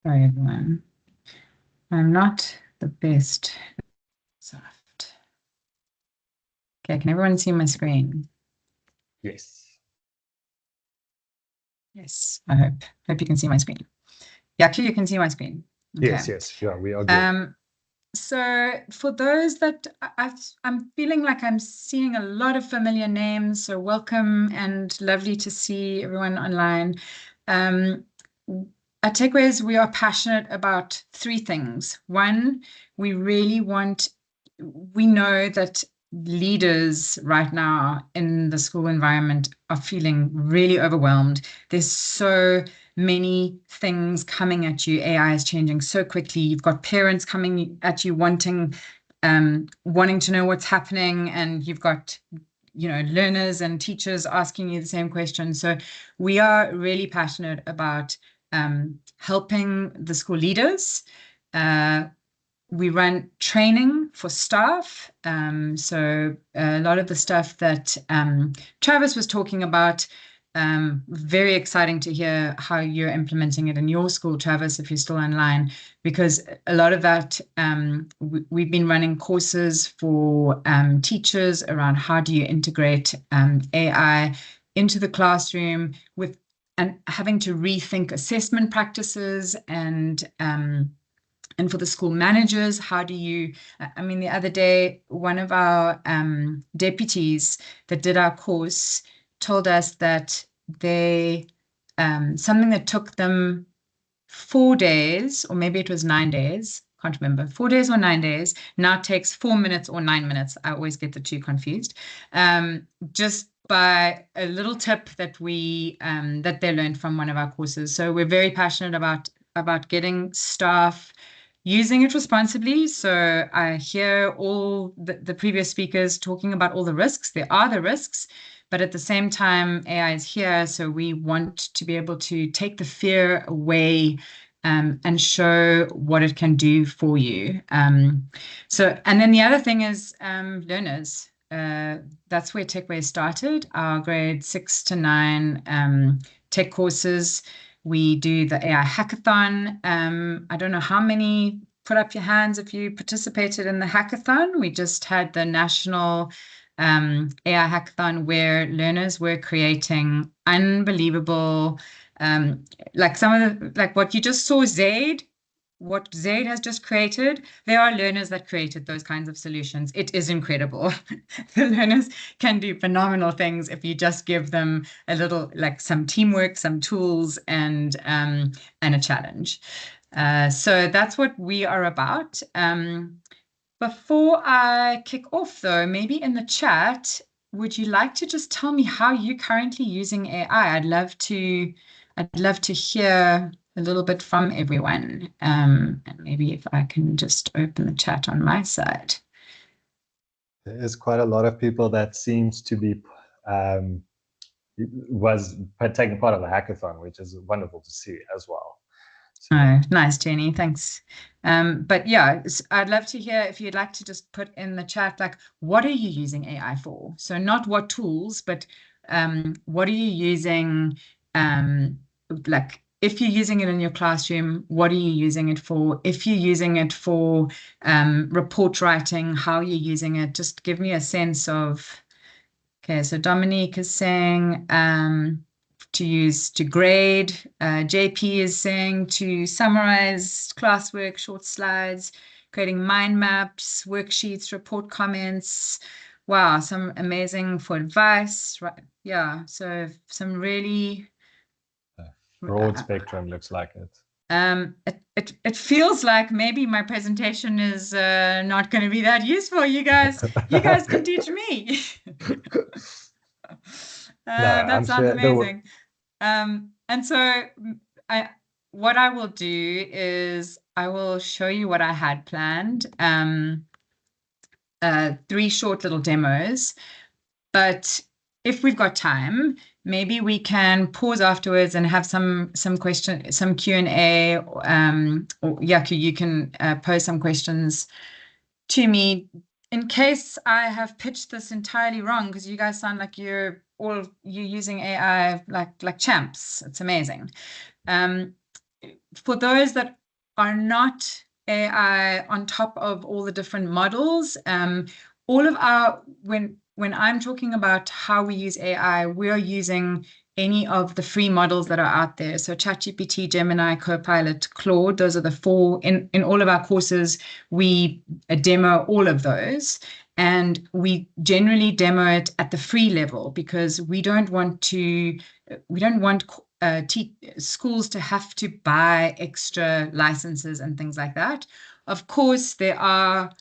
[SPEAKER 5] everyone. I'm not the best. Soft. Okay, can everyone see my screen?
[SPEAKER 1] Yes.
[SPEAKER 5] Yes, I hope you can see my screen. Yeah, actually, you can see my screen.
[SPEAKER 1] Okay. Yes, yeah, we are good.
[SPEAKER 5] So for those that I'm feeling like I'm seeing a lot of familiar names, so welcome and lovely to see everyone online. At TechWays, we are passionate about 3 things. One, we know that leaders right now in the school environment are feeling really overwhelmed. There's so many things coming at you. AI is changing so quickly. You've got parents coming at you wanting to know what's happening, and you've got learners and teachers asking you the same question. So we are really passionate about helping the school leaders. We run training for staff. So a lot of the stuff that Travis was talking about, very exciting to hear how you're implementing it in your school, Travis, if you're still online, because a lot of that, we've been running courses for teachers around how do you integrate AI into the classroom and having to rethink assessment practices and for the school managers, how do you, the other day, one of our deputies that did our course told us that they, something that took them 4 days, or maybe it was 9 days, can't remember, 4 days or 9 days, now takes 4 minutes or 9 minutes. I always get the 2 confused. Just by a little tip that that they learned from one of our courses. So we're very passionate about getting staff using it responsibly. So I hear all the previous speakers talking about all the risks. There are the risks, but at the same time, AI is here. So we want to be able to take the fear away and show what it can do for you. And then the other thing is learners. That's where TechWays started, our grade 6 to 9 tech courses. We do the AI hackathon. I don't know how many, put up your hands if you participated in the hackathon. We just had the national AI hackathon where learners were creating unbelievable, like some of the, like what you just saw, Zaid, what Zaid has just created, there are learners that created those kinds of solutions. It is incredible. The learners can do phenomenal things if you just give them a little, like some teamwork, some tools, and a challenge. So that's what we are about. Before I kick off, though, maybe in the chat, would you like to just tell me how you're currently using AI? I'd love to hear a little bit from everyone. And maybe if I can just open the chat on my side.
[SPEAKER 1] There is quite a lot of people that seems to be was taking part of the hackathon, which is wonderful to see as well. So,
[SPEAKER 5] oh, nice, Jenny. Thanks. But yeah, I'd love to hear if you'd like to just put in the chat, like, what are you using AI for? So not what tools, but what are you using? Like, if you're using it in your classroom, what are you using it for? If you're using it for report writing, how are you using it? Just give me a sense of. Okay, so Dominique is saying to use to grade. JP is saying to summarize classwork, short slides, creating mind maps, worksheets, report comments. Wow, some amazing for advice. Right? Yeah, so some really
[SPEAKER 1] broad spectrum looks like it.
[SPEAKER 5] It feels like maybe my presentation is not going to be that useful. You guys can teach me. That sounds amazing. And so what I will do is I will show you what I had planned. 3 short little demos, but if we've got time, maybe we can pause afterwards and have some question, some Q&A. Or Yaku, you can pose some questions to me in case I have pitched this entirely wrong, because you guys sound like you're using AI like champs. It's amazing. For those that are not AI on top of all the different models, all of our when I'm talking about how we use AI, we are using any of the free models that are out there. So ChatGPT, Gemini, Copilot, Claude, those are the 4. In all of our courses, we demo all of those. And we generally demo it at the free level because we don't want schools to have to buy extra licenses and things like that. Of course, there are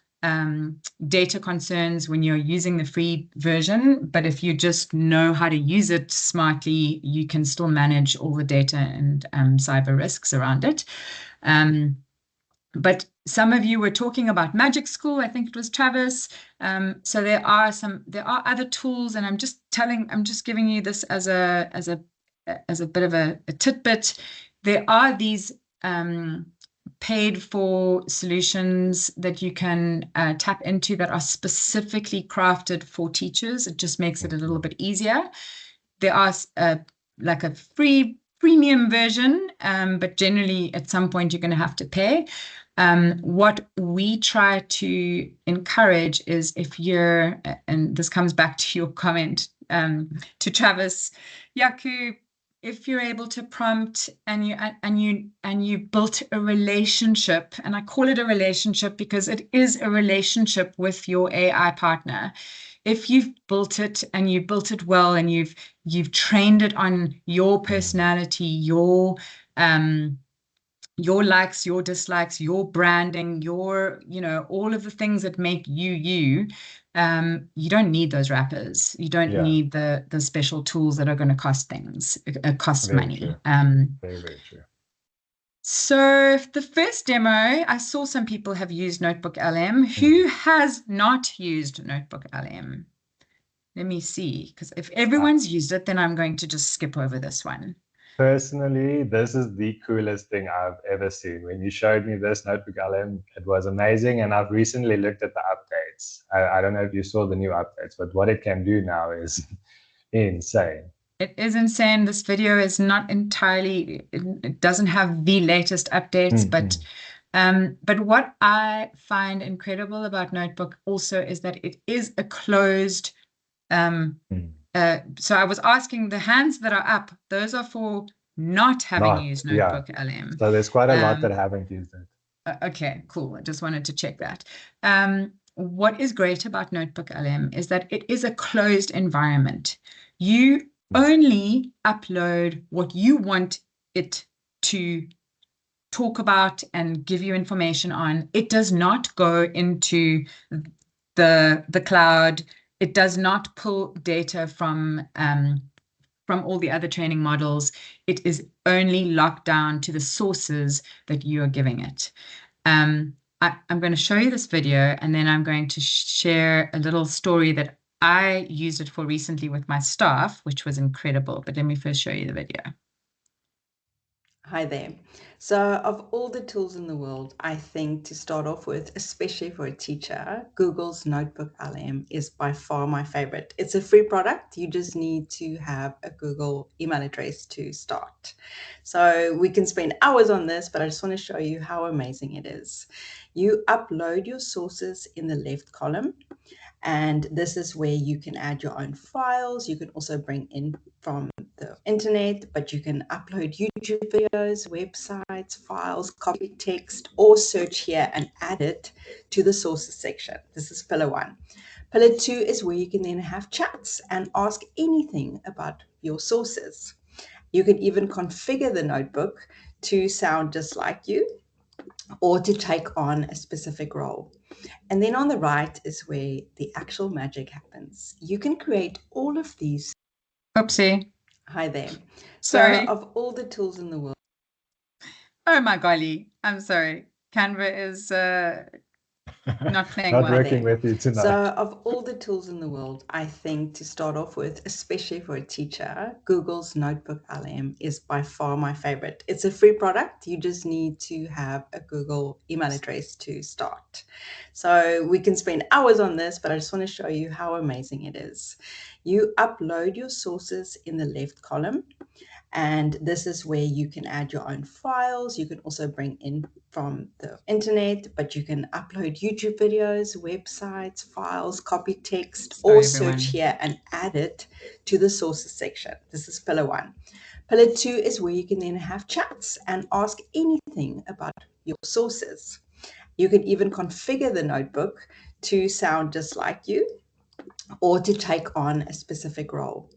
[SPEAKER 5] data concerns when you're using the free version, but if you just know how to use it smartly, you can still manage all the data and cyber risks around it. But some of you were talking about Magic School. I think it was Travis. So there are other tools, and I'm just giving you this as a bit of a tidbit. There are these paid for solutions that you can tap into that are specifically crafted for teachers. It just makes it a little bit easier. There are like a free premium version, but generally at some point you're going to have to pay. What we try to encourage is if you're, and this comes back to your comment to Travis, Yaku, if you're able to prompt and you built a relationship, and I call it a relationship because it is a relationship with your AI partner. If you've built it and you built it well and you've trained it on your personality, your likes, your dislikes, your branding, your, all of the things that make you, you don't need those wrappers. You don't need the special tools that are going to cost money.
[SPEAKER 1] True. Very, very true.
[SPEAKER 5] So the first demo, I saw some people have used Notebook LM. Who has not used Notebook LM? Let me see, because if everyone's used it, then I'm going to just skip over this one.
[SPEAKER 1] Personally, this is the coolest thing I've ever seen. When you showed me this Notebook LM, it was amazing. And I've recently looked at the updates. I don't know if you saw the new updates, but what it can do now is insane.
[SPEAKER 5] It is insane. This video is not entirely, it doesn't have the latest updates, but what I find incredible about Notebook also is that it is a closed, so I was asking, the hands that are up, those are for not having used Notebook LM.
[SPEAKER 1] So there's quite a lot that haven't used it.
[SPEAKER 5] Okay, cool. I just wanted to check that. What is great about Notebook LM is that it is a closed environment. You only upload what you want it to talk about and give you information on. It does not go into the cloud. It does not pull data from all the other training models. It is only locked down to the sources that you are giving it. I'm going to show you this video, and then I'm going to share a little story that I used it for recently with my staff, which was incredible. But let me first show you the video.
[SPEAKER 6] Hi there. So of all the tools in the world, I think to start off with, especially for a teacher, Google's Notebook LM is by far my favorite. It's a free product. You just need to have a Google email address to start. So we can spend hours on this, but I just want to show you how amazing it is. You upload your sources in the left column. And this is where you can add your own files. You can also bring in from the internet, but you can upload YouTube videos, websites, files, copy text, or search here and add it to the sources section. This is pillar 1. Pillar 2 is where you can then have chats and ask anything about your sources. You can even configure the notebook to sound just like you or to take on a specific role. And then on the right is where the actual magic happens. You can create all of these.
[SPEAKER 5] Oopsie.
[SPEAKER 6] Hi there.
[SPEAKER 5] Sorry.
[SPEAKER 6] So of all the tools in the world.
[SPEAKER 5] Oh my golly. I'm sorry. Canva is not playing
[SPEAKER 1] Not
[SPEAKER 5] well.
[SPEAKER 1] working with you tonight.
[SPEAKER 6] So of all the tools in the world, I think to start off with, especially for a teacher, Google's Notebook LM is by far my favorite. It's a free product. You just need to have a Google email address to start. So we can spend hours on this, but I just want to show you how amazing it is. You upload your sources in the left column. And this is where you can add your own files. You can also bring in from the internet, but you can upload YouTube videos, websites, files, copy text, or search here and add it to the sources section. This is pillar 1. Pillar 2 is where you can then have chats and ask anything about your sources. You can even configure the notebook to sound just like you or to take on a specific role.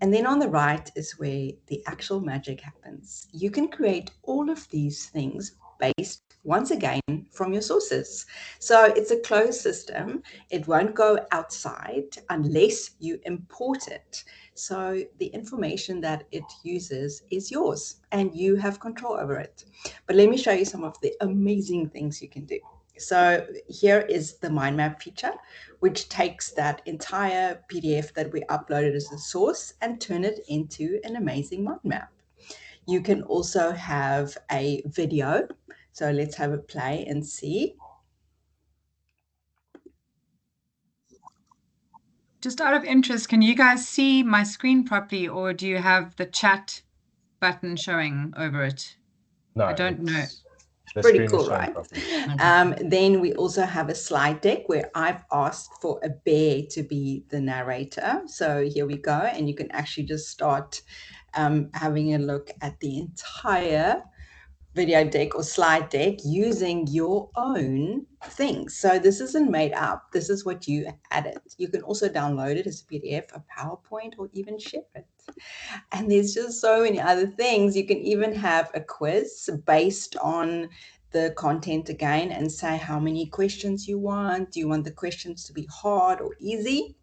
[SPEAKER 6] And then on the right is where the actual magic happens. You can create all of these things based, once again, from your sources. So it's a closed system. It won't go outside unless you import it. So the information that it uses is yours and you have control over it. But let me show you some of the amazing things you can do. So here is the mind map feature, which takes that entire PDF that we uploaded as a source and turn it into an amazing mind map. You can also have a video. So let's have a play and see.
[SPEAKER 5] Just out of interest, can you guys see my screen properly, or do you have the chat button showing over it?
[SPEAKER 1] No,
[SPEAKER 5] I don't know.
[SPEAKER 6] Pretty cool, right? Then we also have a slide deck where I've asked for a bear to be the narrator. So here we go. And you can actually just start having a look at the entire video deck or slide deck using your own things. So this isn't made up. This is what you added. You can also download it as a PDF, a PowerPoint, or even share it. And there's just so many other things. You can even have a quiz based on the content again and say how many questions you want. Do you want the questions to be hard or easy?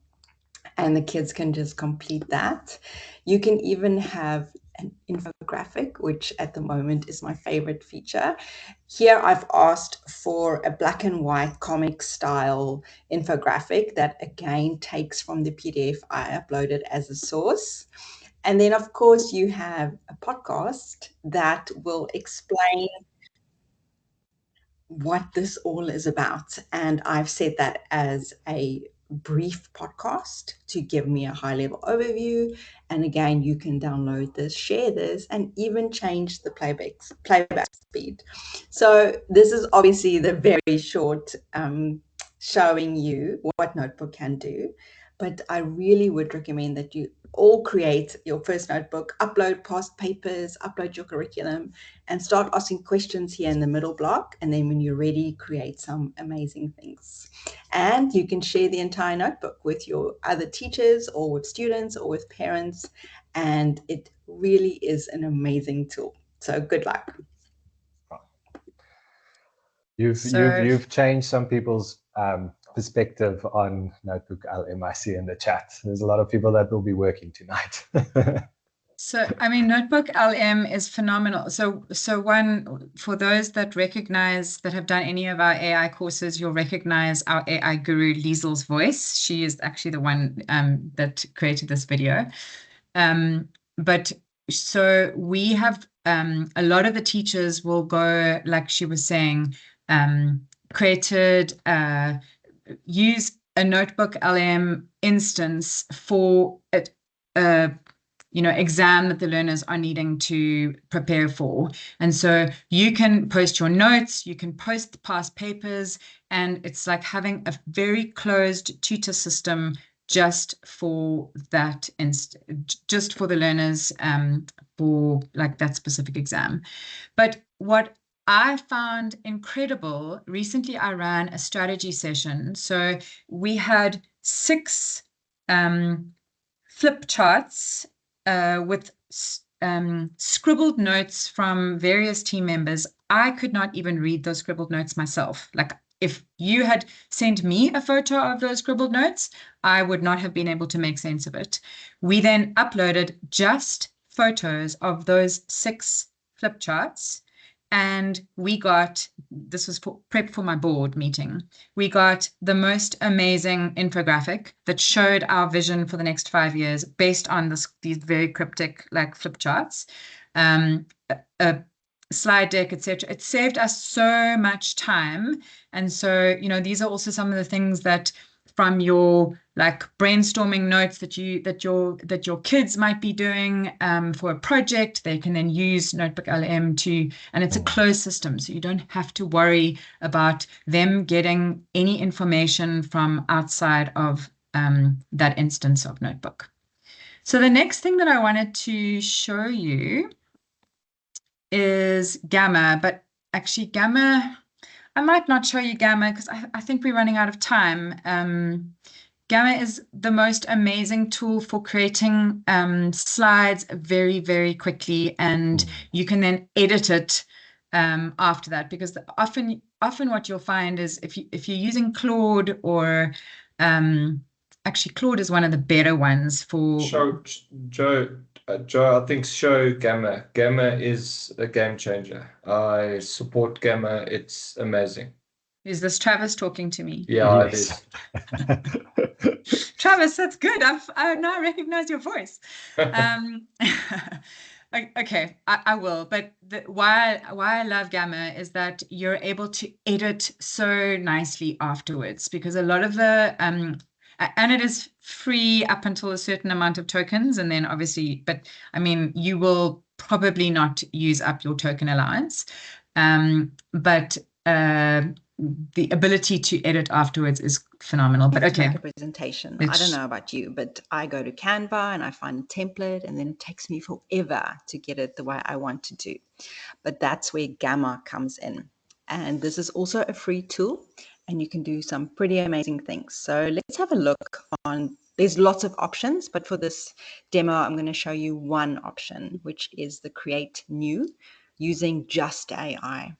[SPEAKER 6] And the kids can just complete that. You can even have an infographic, which at the moment is my favorite feature. Here I've asked for a black and white comic style infographic that again takes from the PDF I uploaded as a source. And then of course you have a podcast that will explain what this all is about. And I've set that as a brief podcast to give me a high level overview. And again, you can download this, share this, and even change the playback speed. So this is obviously the very short showing you what Notebook can do. but I really would recommend that you all create your first notebook, upload past papers, upload your curriculum, and start asking questions here in the middle block. And then when you're ready, create some amazing things. And you can share the entire notebook with your other teachers or with students or with parents. And it really is an amazing tool. So good luck.
[SPEAKER 1] You've changed some people's perspective on Notebook LM. I see in the chat. There's a lot of people that will be working tonight.
[SPEAKER 5] So, I mean, Notebook LM is phenomenal. So one, for those that recognize, that have done any of our AI courses, you'll recognize our AI guru, Liesel's voice. She is actually the one that created this video. But so we have, a lot of the teachers will go, like she was saying, use a Notebook LM instance for it, exam that the learners are needing to prepare for. And so you can post your notes, you can post the past papers, and it's like having a very closed tutor system just for that, just for the learners, for like that specific exam. But what I found incredible, recently I ran a strategy session. So we had 6 flip charts with scribbled notes from various team members. I could not even read those scribbled notes myself. Like, if you had sent me a photo of those scribbled notes, I would not have been able to make sense of it. We then uploaded just photos of those 6 flip charts, and we got, this was for prep for my board meeting, we got the most amazing infographic that showed our vision for the next 5 years based on these very cryptic like flip charts, a slide deck, etc. It saved us so much time. And so, these are also some of the things that from your like brainstorming notes that your kids might be doing for a project, they can then use Notebook LM to, and it's a closed system, so you don't have to worry about them getting any information from outside of that instance of Notebook. So the next thing that I wanted to show you is Gamma, but actually Gamma, I might not show you Gamma because I think we're running out of time. Gamma is the most amazing tool for creating slides very, very quickly, and you can then edit it after that, because often what you'll find is if you're using Claude, or actually Claude is one of the better ones for...
[SPEAKER 3] Joe, I think show Gamma. Gamma is a game changer. I support Gamma. It's amazing.
[SPEAKER 5] Is this Travis talking to me?
[SPEAKER 3] Yeah,
[SPEAKER 1] Yes.
[SPEAKER 3] It is.
[SPEAKER 5] Travis, that's good. I now recognize your voice. Okay, I will. But why I love Gamma is that you're able to edit so nicely afterwards, because a lot of the and it is free up until a certain amount of tokens, and then obviously, but I mean, you will probably not use up your token allowance, but the ability to edit afterwards is phenomenal. But okay,
[SPEAKER 6] make a presentation. I don't know about you, but I go to Canva and I find a template, and then it takes me forever to get it the way I want to do. But that's where Gamma comes in, and this is also a free tool, and you can do some pretty amazing things. So let's have a look on, there's lots of options, but for this demo, I'm going to show you one option, which is the Create New using just AI.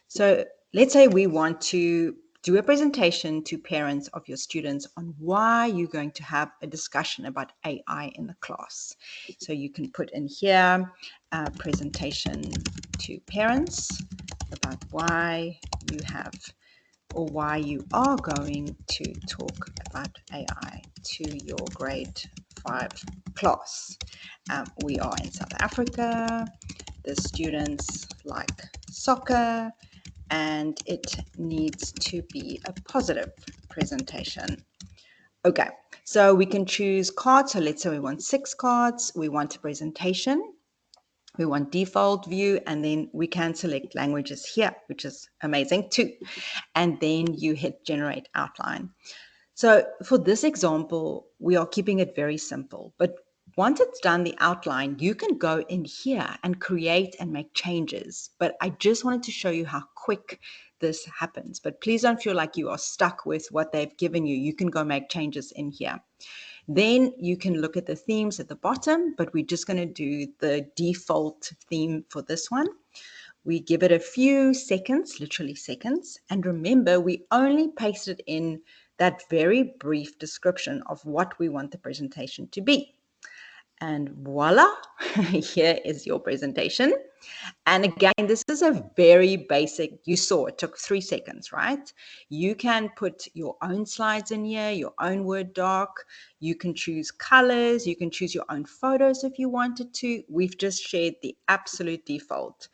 [SPEAKER 6] So let's say we want to do a presentation to parents of your students on why you're going to have a discussion about AI in the class. So you can put in here a presentation to parents about why you have, or why you are going to talk about AI to your grade 5 class. We are in South Africa. The students like soccer, and it needs to be a positive presentation. Okay, so we can choose cards. So let's say we want 6 cards. We want a presentation. We want default view, and then we can select languages here, which is amazing too. And then you hit generate outline.
[SPEAKER 7] So for this example, we are keeping it very simple, but once it's done the outline, you can go in here and create and make changes. But I just wanted to show you how quick this happens. But please don't feel like you are stuck with what they've given you. You can go make changes in here. Then you can look at the themes at the bottom, but we're just going to do the default theme for this one. We give it a few seconds, literally seconds. And remember, we only pasted in that very brief description of what we want the presentation to be. And voila, here is your presentation. And again, this is a very basic, you saw it took 3 seconds, right? You can put your own slides in here, your own Word doc. You can choose colors. You can choose your own photos if you wanted to. We've just shared the absolute default.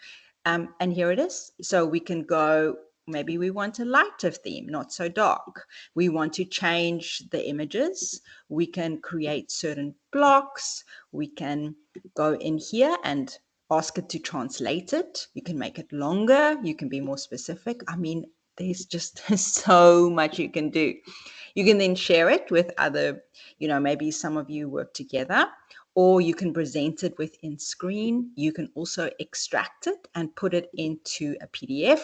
[SPEAKER 7] And here it is. So we can go, maybe we want a lighter theme, not so dark. We want to change the images. We can create certain blocks. We can go in here and ask it to translate it. You can make it longer. You can be more specific. I mean, there's just so much you can do. You can then share it with other, maybe some of you work together, or you can present it within screen. You can also extract it and put it into a PDF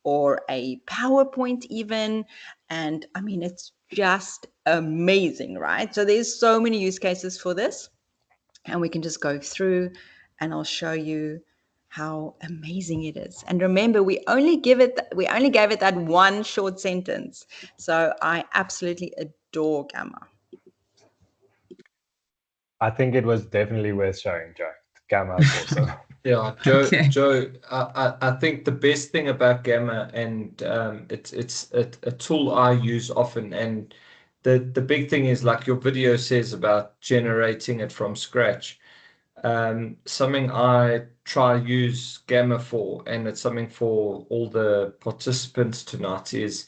[SPEAKER 7] or a PowerPoint even. And I mean, it's just amazing, right? So there's so many use cases for this, and we can just go through and I'll show you how amazing it is. And remember, we only gave it that one short sentence. So I absolutely adore Gamma.
[SPEAKER 1] I think it was definitely worth showing, Joe. Gamma is awesome.
[SPEAKER 3] Yeah, Joe, I think the best thing about Gamma, and it's a tool I use often, and the big thing is, like your video says about generating it from scratch. Something I try use Gamma for, and it's something for all the participants tonight, is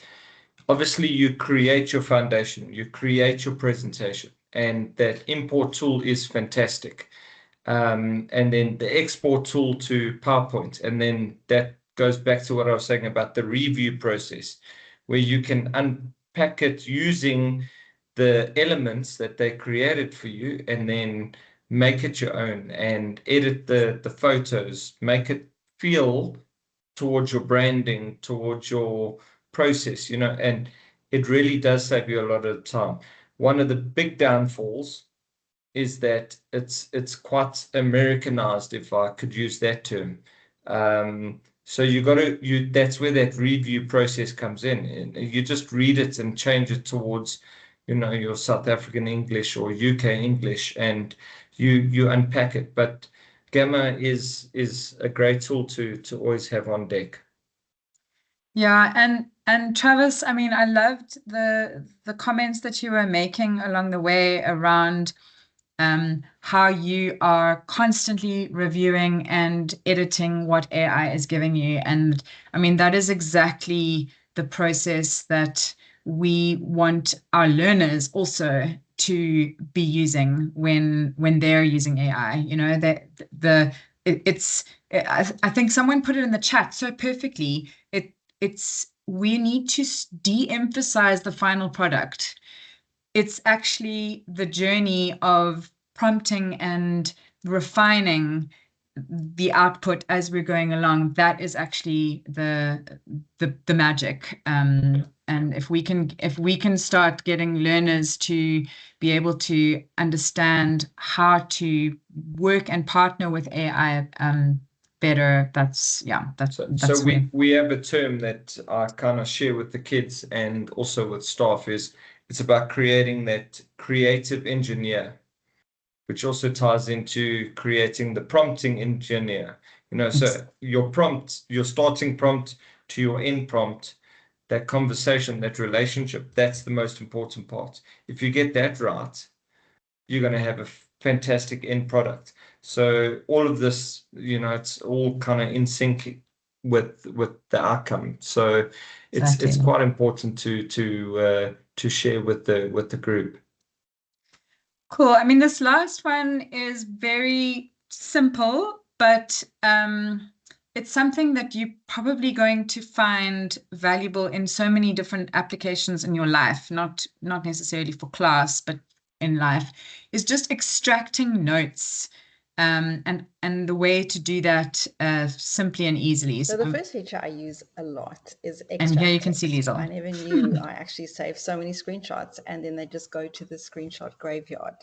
[SPEAKER 3] obviously you create your foundation, you create your presentation, and that import tool is fantastic. And then the export tool to PowerPoint, and then that goes back to what I was saying about the review process, where you can unpack it using the elements that they created for you, and then make it your own and edit the photos, make it feel towards your branding, towards your process, and it really does save you a lot of time. One of the big downfalls is that it's quite Americanized, if I could use that term. So that's where that review process comes in. And you just read it and change it towards, your South African English or UK English, and you unpack it. But Gamma is a great tool to always have on deck.
[SPEAKER 5] Yeah, and Travis, I mean, I loved the comments that you were making along the way around how you are constantly reviewing and editing what AI is giving you. And I mean, that is exactly the process that we want our learners also to be using when they're using AI. I think someone put it in the chat so perfectly. We need to de-emphasize the final product. It's actually the journey of prompting and refining the output as we're going along. That is actually the magic. And if we can start getting learners to be able to understand how to work and partner with AI better,
[SPEAKER 3] so we have a term that I kind of share with the kids and also with staff, is it's about creating that creative engineer, which also ties into creating the prompting engineer. So your prompt, your starting prompt to your end prompt, that conversation, that relationship, that's the most important part. If you get that right, you're going to have a fantastic end product. So all of this, it's all kind of in sync with the outcome. So it's quite important to share with the group.
[SPEAKER 5] Cool. I mean, this last one is very simple, but it's something that you're probably going to find valuable in so many different applications in your life, not necessarily for class, but in life, is just extracting notes. And the way to do that simply and easily.
[SPEAKER 7] So the first feature I use a lot is extract
[SPEAKER 5] and here you can
[SPEAKER 7] text.
[SPEAKER 5] see Liesel.
[SPEAKER 7] I never knew I actually saved so many screenshots, and then they just go to the screenshot graveyard.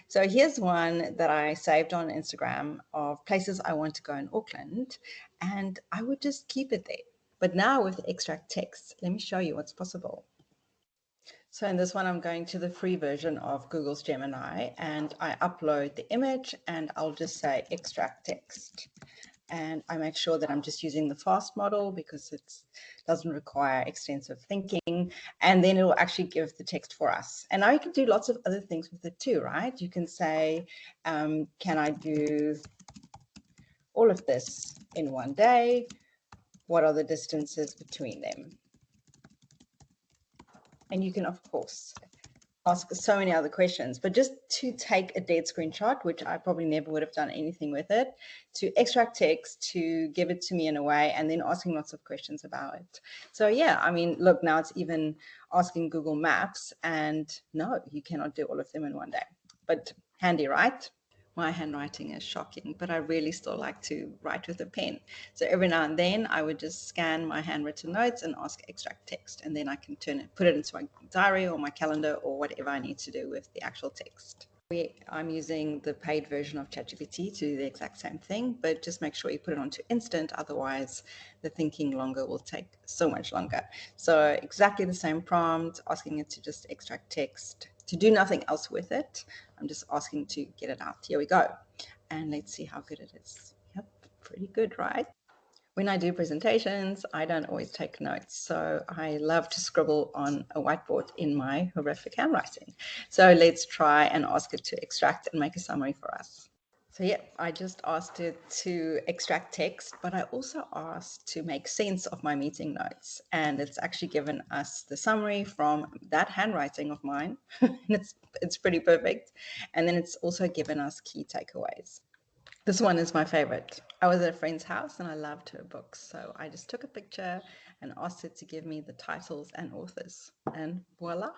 [SPEAKER 7] So here's one that I saved on Instagram of places I want to go in Auckland, and I would just keep it there. But now with extract text, let me show you what's possible. So in this one, I'm going to the free version of Google's Gemini, and I upload the image, and I'll just say extract text. And I make sure that I'm just using the fast model because it doesn't require extensive thinking. And then it will actually give the text for us. And now you can do lots of other things with it too, right? You can say, can I do all of this in one day? What are the distances between them? And you can, of course, ask so many other questions, but just to take a dead screenshot, which I probably never would have done anything with it, to extract text, to give it to me in a way, and then asking lots of questions about it. So yeah, I mean, look, now it's even asking Google Maps, and no, you cannot do all of them in one day, but handy, right? My handwriting is shocking, but I really still like to write with a pen. So every now and then I would just scan my handwritten notes and ask extract text, and then I can put it into my diary or my calendar or whatever I need to do with the actual text. I'm using the paid version of ChatGPT to do the exact same thing, but just make sure you put it onto instant, otherwise the thinking longer will take so much longer. So exactly the same prompt, asking it to just extract text, to do nothing else with it. I'm just asking to get it out. Here we go. And let's see how good it is. Yep, pretty good, right? When I do presentations, I don't always take notes. So I love to scribble on a whiteboard in my horrific handwriting. So let's try and ask it to extract and make a summary for us. So yeah, I just asked it to extract text, but I also asked to make sense of my meeting notes. And it's actually given us the summary from that handwriting of mine. And it's pretty perfect. And then it's also given us key takeaways. This one is my favorite. I was at a friend's house and I loved her books. So I just took a picture and asked it to give me the titles and authors. And voila.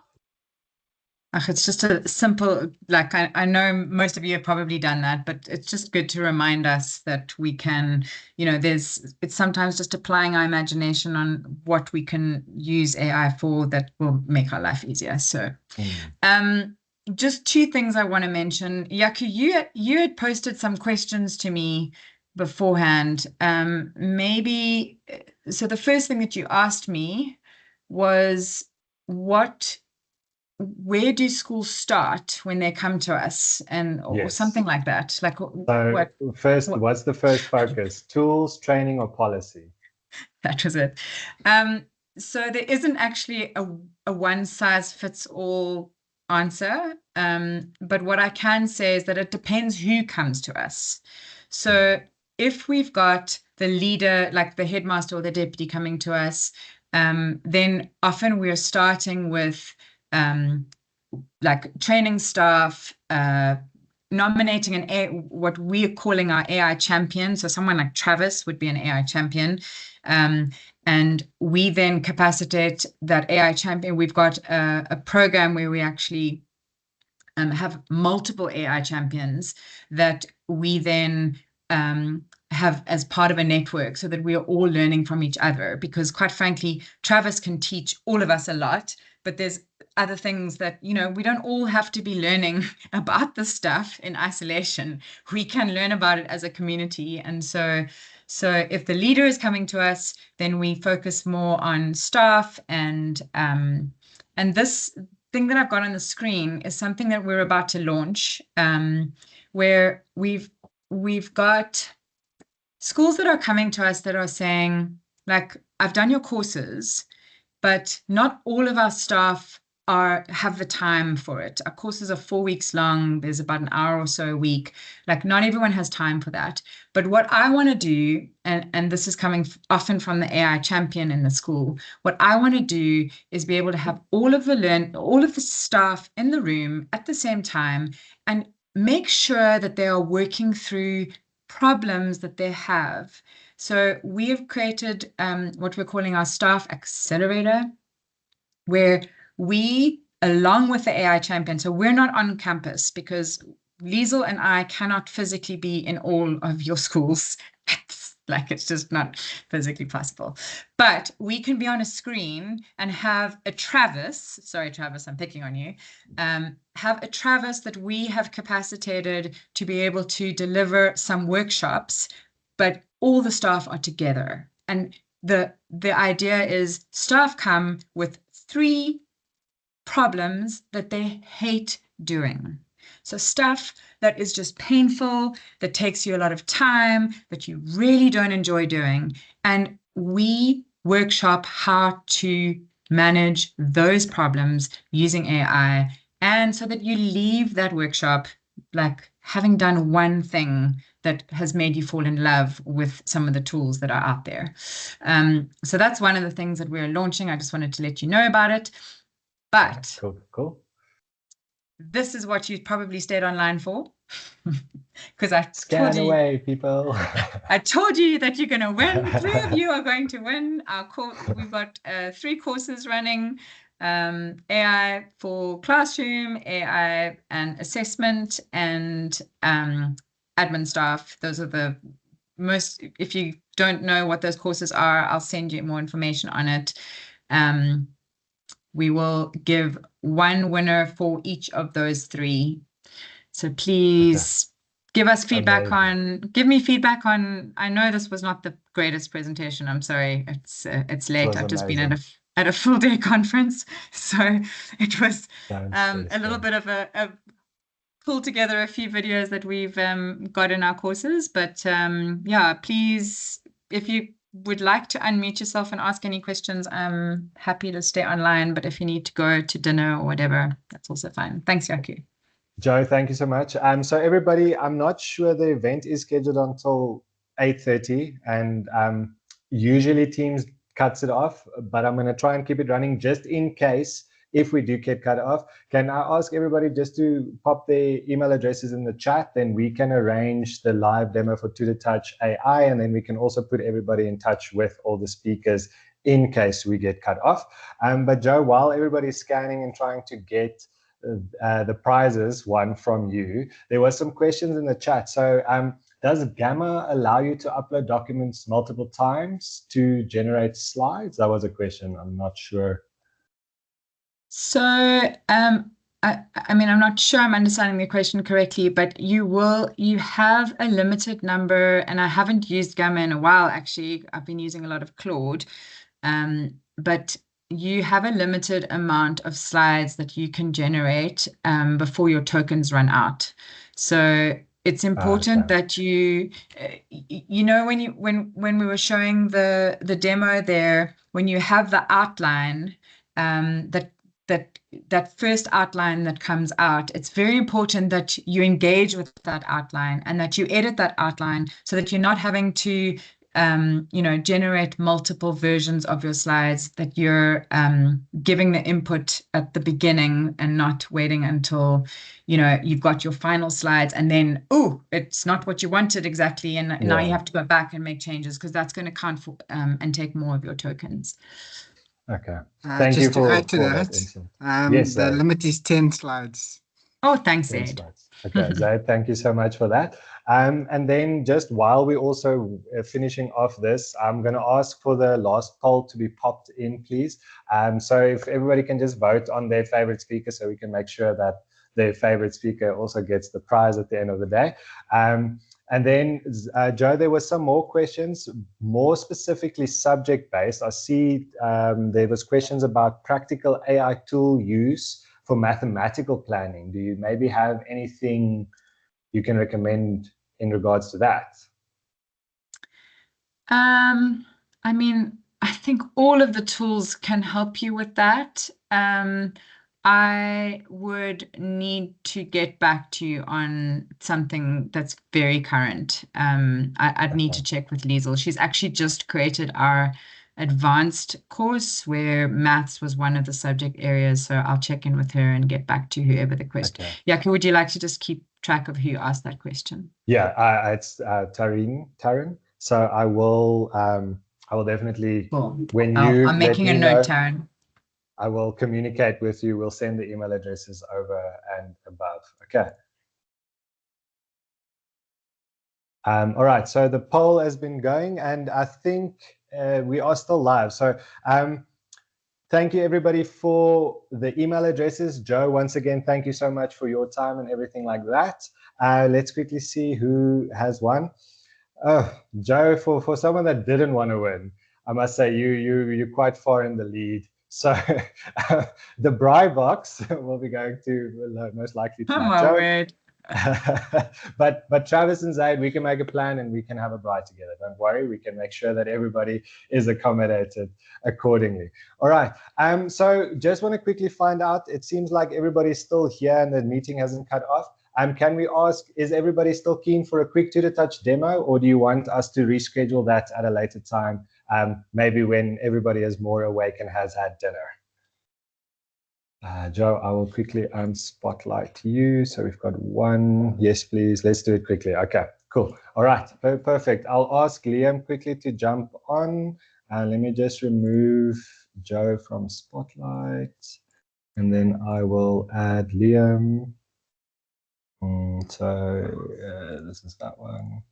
[SPEAKER 5] It's just a simple, like I know most of you have probably done that, but it's just good to remind us that we can, it's sometimes just applying our imagination on what we can use AI for that will make our life easier. So just two things I want to mention. Yaku, you had posted some questions to me beforehand. So the first thing that you asked me was where do schools start when they come to us, or something like that? Like,
[SPEAKER 1] what's the first focus? Tools, training, or policy?
[SPEAKER 5] That was it. So there isn't actually a one size fits all answer. But what I can say is that it depends who comes to us. So if we've got the leader, like the headmaster or the deputy coming to us, then often we're starting with like training staff, nominating what we're calling our AI champion. So someone like Travis would be an AI champion. And we then capacitate that AI champion. We've got a program where we actually have multiple AI champions that we then have as part of a network, so that we are all learning from each other. Because quite frankly, Travis can teach all of us a lot, but there's other things that, we don't all have to be learning about this stuff in isolation. We can learn about it as a community. And so if the leader is coming to us, then we focus more on staff. And this thing that I've got on the screen is something that we're about to launch, where we've got schools that are coming to us that are saying, like, I've done your courses, but not all of our staff have the time for it. Our courses are 4 weeks long. There's about an hour or so a week. Like, not everyone has time for that. But what I want to do, and this is coming often from the AI champion in the school, what I want to do is be able to have all of the staff in the room at the same time and make sure that they are working through problems that they have So we have created what we're calling our staff accelerator, where we, along with the AI champion, so we're not on campus because Liesl and I cannot physically be in all of your schools. It's just not physically possible. But we can be on a screen and have a Travis, sorry, Travis, I'm picking on you, have a Travis that we have capacitated to be able to deliver some workshops, but all the staff are together. And the idea is staff come with 3 problems that they hate doing. So stuff that is just painful, that takes you a lot of time, that you really don't enjoy doing. And we workshop how to manage those problems using AI. And so that you leave that workshop like having done one thing that has made you fall in love with some of the tools that are out there. So that's one of the things that we're launching. I just wanted to let you know about it. But
[SPEAKER 1] cool.
[SPEAKER 5] This is what you probably stayed online for, because I
[SPEAKER 1] Scan away, people.
[SPEAKER 5] I told you that you're going to win. 3 of you are going to win our course. We've got 3 courses running: AI for classroom, AI and assessment, and admin staff. Those are the most. If you don't know what those courses are, I'll send you more information on it. We will give 1 winner for each of those 3. So please give us feedback give me feedback on, I know this was not the greatest presentation. I'm sorry. It's late. I've just been at a full day conference. So it was a little bit of a pull together a few videos that we've got in our courses. But yeah, please, if you would like to unmute yourself and ask any questions, I'm happy to stay online. But if you need to go to dinner or whatever, that's also fine. Thanks, Yaku.
[SPEAKER 1] Joe, thank you so much. So everybody, I'm not sure the event is scheduled until 8:30, and usually Teams cuts it off, but I'm going to try and keep it running just in case. If we do get cut off, can I ask everybody just to pop their email addresses in the chat? Then we can arrange the live demo for To The Touch AI, and then we can also put everybody in touch with all the speakers in case we get cut off. But Joe, while everybody's scanning and trying to get the prizes won from you, there were some questions in the chat. So does Gamma allow you to upload documents multiple times to generate slides? That was a question. I'm not sure.
[SPEAKER 5] So, I mean, I'm not sure I'm understanding the question correctly, but you have a limited number, and I haven't used Gamma in a while, actually. I've been using a lot of Claude, but you have a limited amount of slides that you can generate before your tokens run out. So it's important that you know, when we were showing the demo there, when you have the outline, that first outline that comes out, it's very important that you engage with that outline and that you edit that outline so that you're not having to generate multiple versions of your slides, that you're giving the input at the beginning and not waiting until you've got your final slides and then it's not what you wanted exactly, and now you have to go back and make changes, because that's going to count for and take more of your tokens.
[SPEAKER 1] Okay. Thank you for
[SPEAKER 4] add to that.
[SPEAKER 1] Yes,
[SPEAKER 4] the limit is 10 slides.
[SPEAKER 5] Oh, thanks, Ed.
[SPEAKER 1] Okay, Zaid, thank you so much for that. And then just while we're also finishing off this, I'm going to ask for the last poll to be popped in, please. So if everybody can just vote on their favorite speaker, so we can make sure that their favorite speaker also gets the prize at the end of the day. And then, Joe, there were some more questions, more specifically subject-based. I see there was questions about practical AI tool use for mathematical planning. Do you maybe have anything you can recommend in regards to that?
[SPEAKER 5] I mean, I think all of the tools can help you with that. I would need to get back to you on something that's very current. I'd need to check with Liesl. She's actually just created our advanced course where maths was one of the subject areas. So I'll check in with her and get back to whoever the question. Yaku, would you like to just keep track of who asked that question?
[SPEAKER 1] Yeah, it's Taryn. So I will definitely,
[SPEAKER 5] Cool.
[SPEAKER 1] when
[SPEAKER 5] I'm
[SPEAKER 1] you let
[SPEAKER 5] making a
[SPEAKER 1] me
[SPEAKER 5] note,
[SPEAKER 1] know,
[SPEAKER 5] Taryn.
[SPEAKER 1] I will communicate with you. We'll send the email addresses over and above. Okay. All right. So the poll has been going, and I think we are still live. So thank you, everybody, for the email addresses. Joe, once again, thank you so much for your time and everything like that. Let's quickly see who has won. Oh, Joe, for someone that didn't want to win, I must say you're quite far in the lead. So the Bri box will be going to most likely to
[SPEAKER 5] Oh my
[SPEAKER 1] Joe.
[SPEAKER 5] word.
[SPEAKER 1] but Travis and Zaid, we can make a plan and we can have a Bri together. Don't worry, we can make sure that everybody is accommodated accordingly. All right. So just want to quickly find out. It seems like everybody's still here and the meeting hasn't cut off. Can we ask, is everybody still keen for a quick Tutor-Touch demo, or do you want us to reschedule that at a later time, maybe when everybody is more awake and has had dinner? Joe, I will quickly unspotlight you. So we've got one. Yes, please. Let's do it quickly. Okay, cool. All right, perfect. I'll ask Liam quickly to jump on. Let me just remove Joe from Spotlight. And then I will add Liam. So this is that one.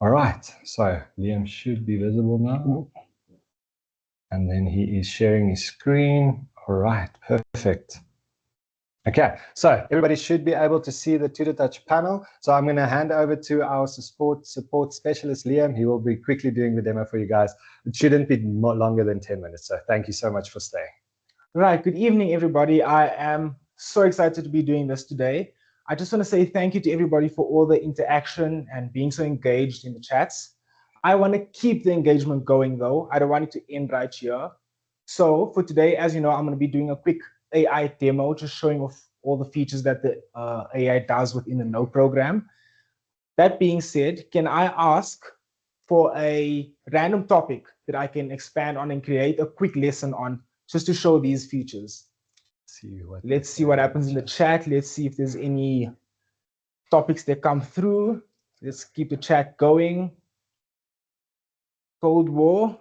[SPEAKER 1] All right, so Liam should be visible now. And then he is sharing his screen. All right, perfect. Okay, so everybody should be able to see the Tutor-Touch panel. So I'm going to hand over to our support specialist, Liam. He will be quickly doing the demo for you guys. It shouldn't be longer than 10 minutes. So thank you so much for staying.
[SPEAKER 8] Right, good evening, everybody. I am so excited to be doing this today. I just want to say thank you to everybody for all the interaction and being so engaged in the chats. I want to keep the engagement going, though. I don't want it to end right here. So for today, as you know, I'm going to be doing a quick AI demo, just showing off all the features that the AI does within the Node program. That being said, can I ask for a random topic that I can expand on and create a quick lesson on, just to show these features? Let's see what happens in the chat. Let's see if there's any topics that come through. Let's keep the chat going. Cold War,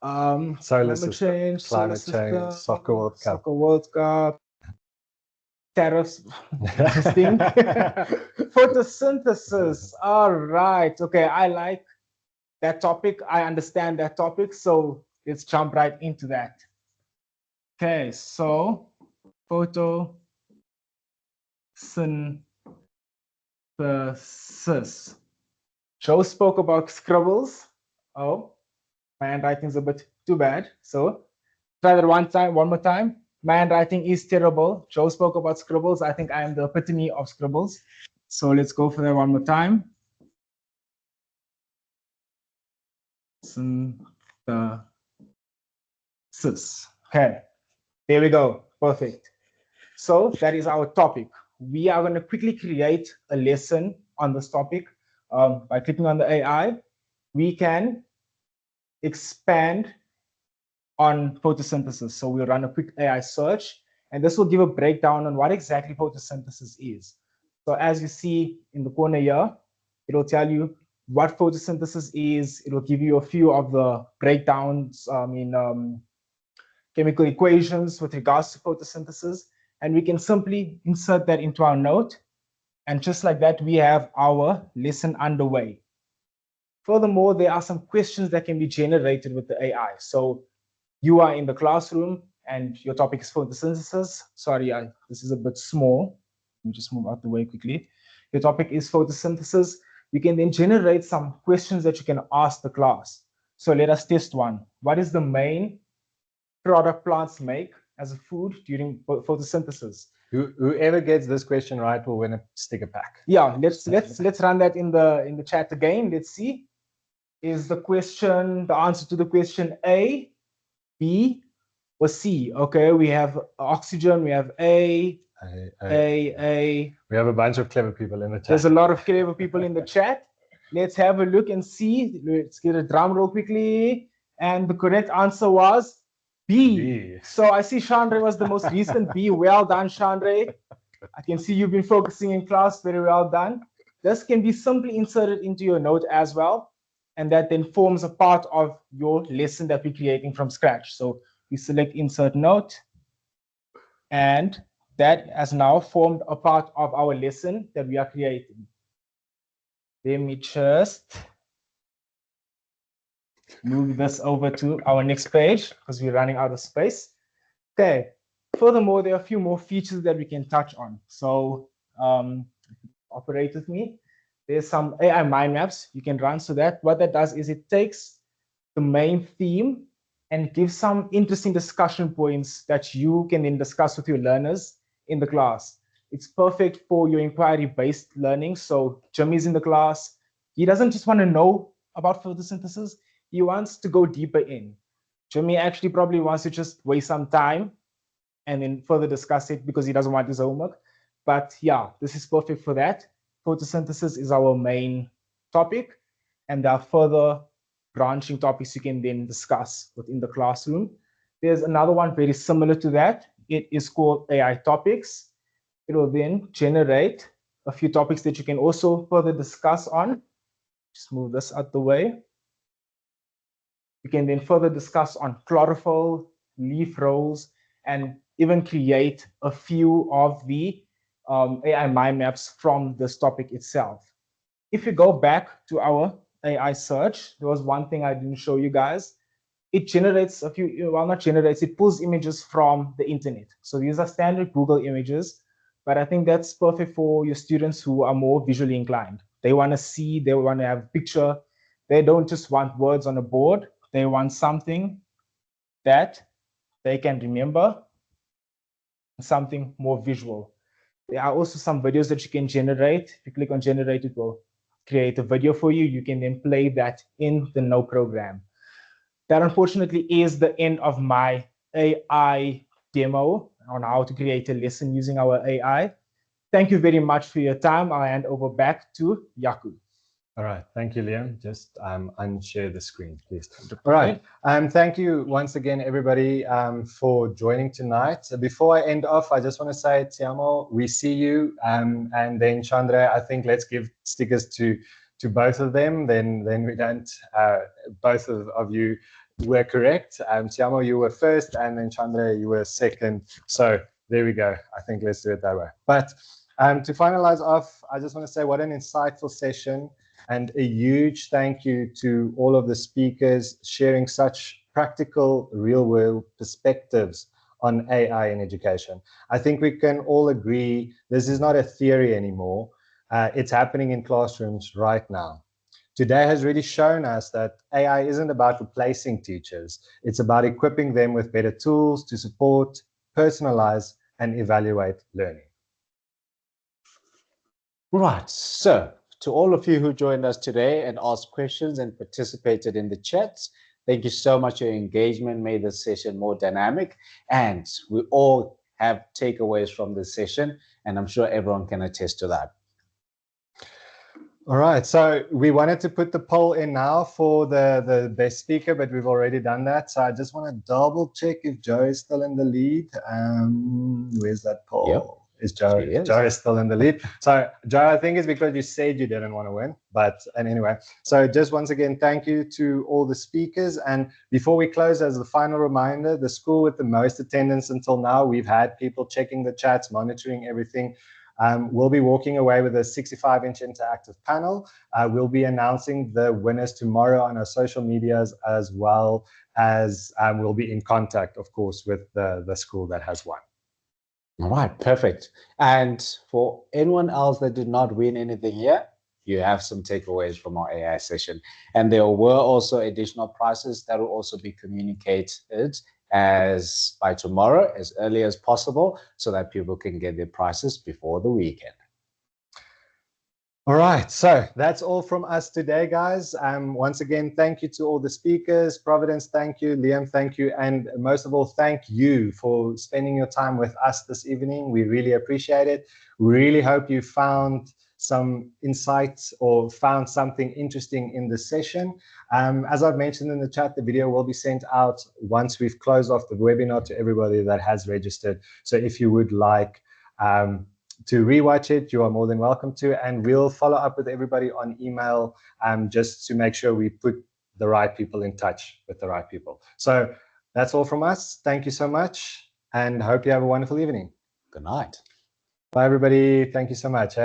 [SPEAKER 8] climate change,
[SPEAKER 1] Soccer
[SPEAKER 8] World Cup, tariffs, interesting. Photosynthesis, all right. Okay, I like that topic. I understand that topic, so let's jump right into that. Okay, so photosynthesis. Joe spoke about scribbles. Oh, my handwriting's a bit too bad. So try that one more time. My handwriting is terrible. Joe spoke about scribbles. I think I am the epitome of scribbles. So let's go for that one more time. Synthesis. Okay, there we go. Perfect. So that is our topic. We are going to quickly create a lesson on this topic. By clicking on the AI, we can expand on photosynthesis. So we'll run a quick AI search, and this will give a breakdown on what exactly photosynthesis is. So as you see in the corner here, it'll tell you what photosynthesis is. It'll give you a few of the breakdowns in chemical equations with regards to photosynthesis, and we can simply insert that into our note. And just like that, we have our lesson underway. Furthermore, there are some questions that can be generated with the AI. So you are in the classroom and your topic is photosynthesis. Sorry, this is a bit small. Let me just move out the way quickly. Your topic is photosynthesis. You can then generate some questions that you can ask the class. So let us test one. What is the main product plants make as a food during photosynthesis?
[SPEAKER 1] Whoever gets this question right will win a sticker pack.
[SPEAKER 8] Yeah, let's run that in the chat again. Let's see. Is the answer to the question A, B, or C? Okay, we have oxygen, we have A.
[SPEAKER 1] We have a bunch of clever people in the chat.
[SPEAKER 8] There's a lot of clever people in the chat. Let's have a look and see. Let's get a drum roll quickly. And the correct answer was B. So I see Chandra was the most recent B. Well done, Chandra. I can see you've been focusing in class. Very well done. This can be simply inserted into your note as well. And that then forms a part of your lesson that we're creating from scratch. So we select insert note. And that has now formed a part of our lesson that we are creating. Let me just move this over to our next page because we're running out of space. Okay. Furthermore, there are a few more features that we can touch on. So operate with me. There's some AI mind maps you can run. So that what that does is it takes the main theme and gives some interesting discussion points that you can then discuss with your learners in the class. It's perfect for your inquiry-based learning. So Jimmy's in the class. He doesn't just want to know about photosynthesis. He wants to go deeper in. Jimmy actually probably wants to just waste some time and then further discuss it because he doesn't want his homework. But yeah, this is perfect for that. Photosynthesis is our main topic, and there are further branching topics you can then discuss within the classroom. There's another one very similar to that. It is called AI topics. It will then generate a few topics that you can also further discuss on. Just move this out the way. You can then further discuss on chlorophyll, leaf roles, and even create a few of the AI mind maps from this topic itself. If you go back to our AI search, there was one thing I didn't show you guys. It generates a few, well, not generates, it pulls images from the internet. So these are standard Google images, but I think that's perfect for your students who are more visually inclined. They want to see, they want to have a picture. They don't just want words on a board. They want something that they can remember, something more visual. There are also some videos that you can generate. If you click on generate, it will create a video for you. You can then play that in the No program. That unfortunately is the end of my AI demo on how to create a lesson using our AI. Thank you very much for your time. I'll hand over back to Yaku.
[SPEAKER 1] All right, thank you, Liam. Just unshare the screen, please. All right, thank you once again, everybody, for joining tonight. So before I end off, I just want to say, Tiamo, we see you, and then Chandra, I think let's give stickers to both of them. Then we don't. Both of you were correct. Tiamo, you were first, and then Chandra, you were second. So there we go. I think let's do it that way. But to finalize off, I just want to say what an insightful session. And a huge thank you to all of the speakers sharing such practical, real-world perspectives on AI in education. I think we can all agree this is not a theory anymore. It's happening in classrooms right now. Today has really shown us that AI isn't about replacing teachers. It's about equipping them with better tools to support, personalize, and evaluate learning.
[SPEAKER 2] Right, so to all of you who joined us today and asked questions and participated in the chats, thank you so much. Your engagement made this session more dynamic, and we all have takeaways from this session, and I'm sure everyone can attest to that.
[SPEAKER 1] All right, so we wanted to put the poll in now for the best speaker, but we've already done that. So I just want to double check if Joe is still in the lead. Where's that poll? Yep. Is Joe is still in the lead. So Joe, I think it's because you said you didn't want to win, and anyway, so just once again, thank you to all the speakers. And before we close, as the final reminder, the school with the most attendance until now, we've had people checking the chats, monitoring everything. We'll be walking away with a 65-inch interactive panel. We'll be announcing the winners tomorrow on our social medias, as well as we'll be in contact, of course, with the school that has won.
[SPEAKER 2] All right, perfect. And for anyone else that did not win anything here, you have some takeaways from our AI session. And there were also additional prizes that will also be communicated as by tomorrow, as early as possible, so that people can get their prizes before the weekend.
[SPEAKER 1] All right, so that's all from us today, guys. Once again, thank you to all the speakers. Providence, thank you. Liam, thank you. And most of all, thank you for spending your time with us this evening. We really appreciate it. We really hope you found some insights or found something interesting in the session. As I've mentioned in the chat, the video will be sent out once we've closed off the webinar to everybody that has registered. So if you would like rewatch it, you are more than welcome to, and we'll follow up with everybody on email just to make sure we put the right people in touch with the right people. So that's all from us. Thank you so much, and hope you have a wonderful evening.
[SPEAKER 2] Good night.
[SPEAKER 1] Bye, everybody. Thank you so much.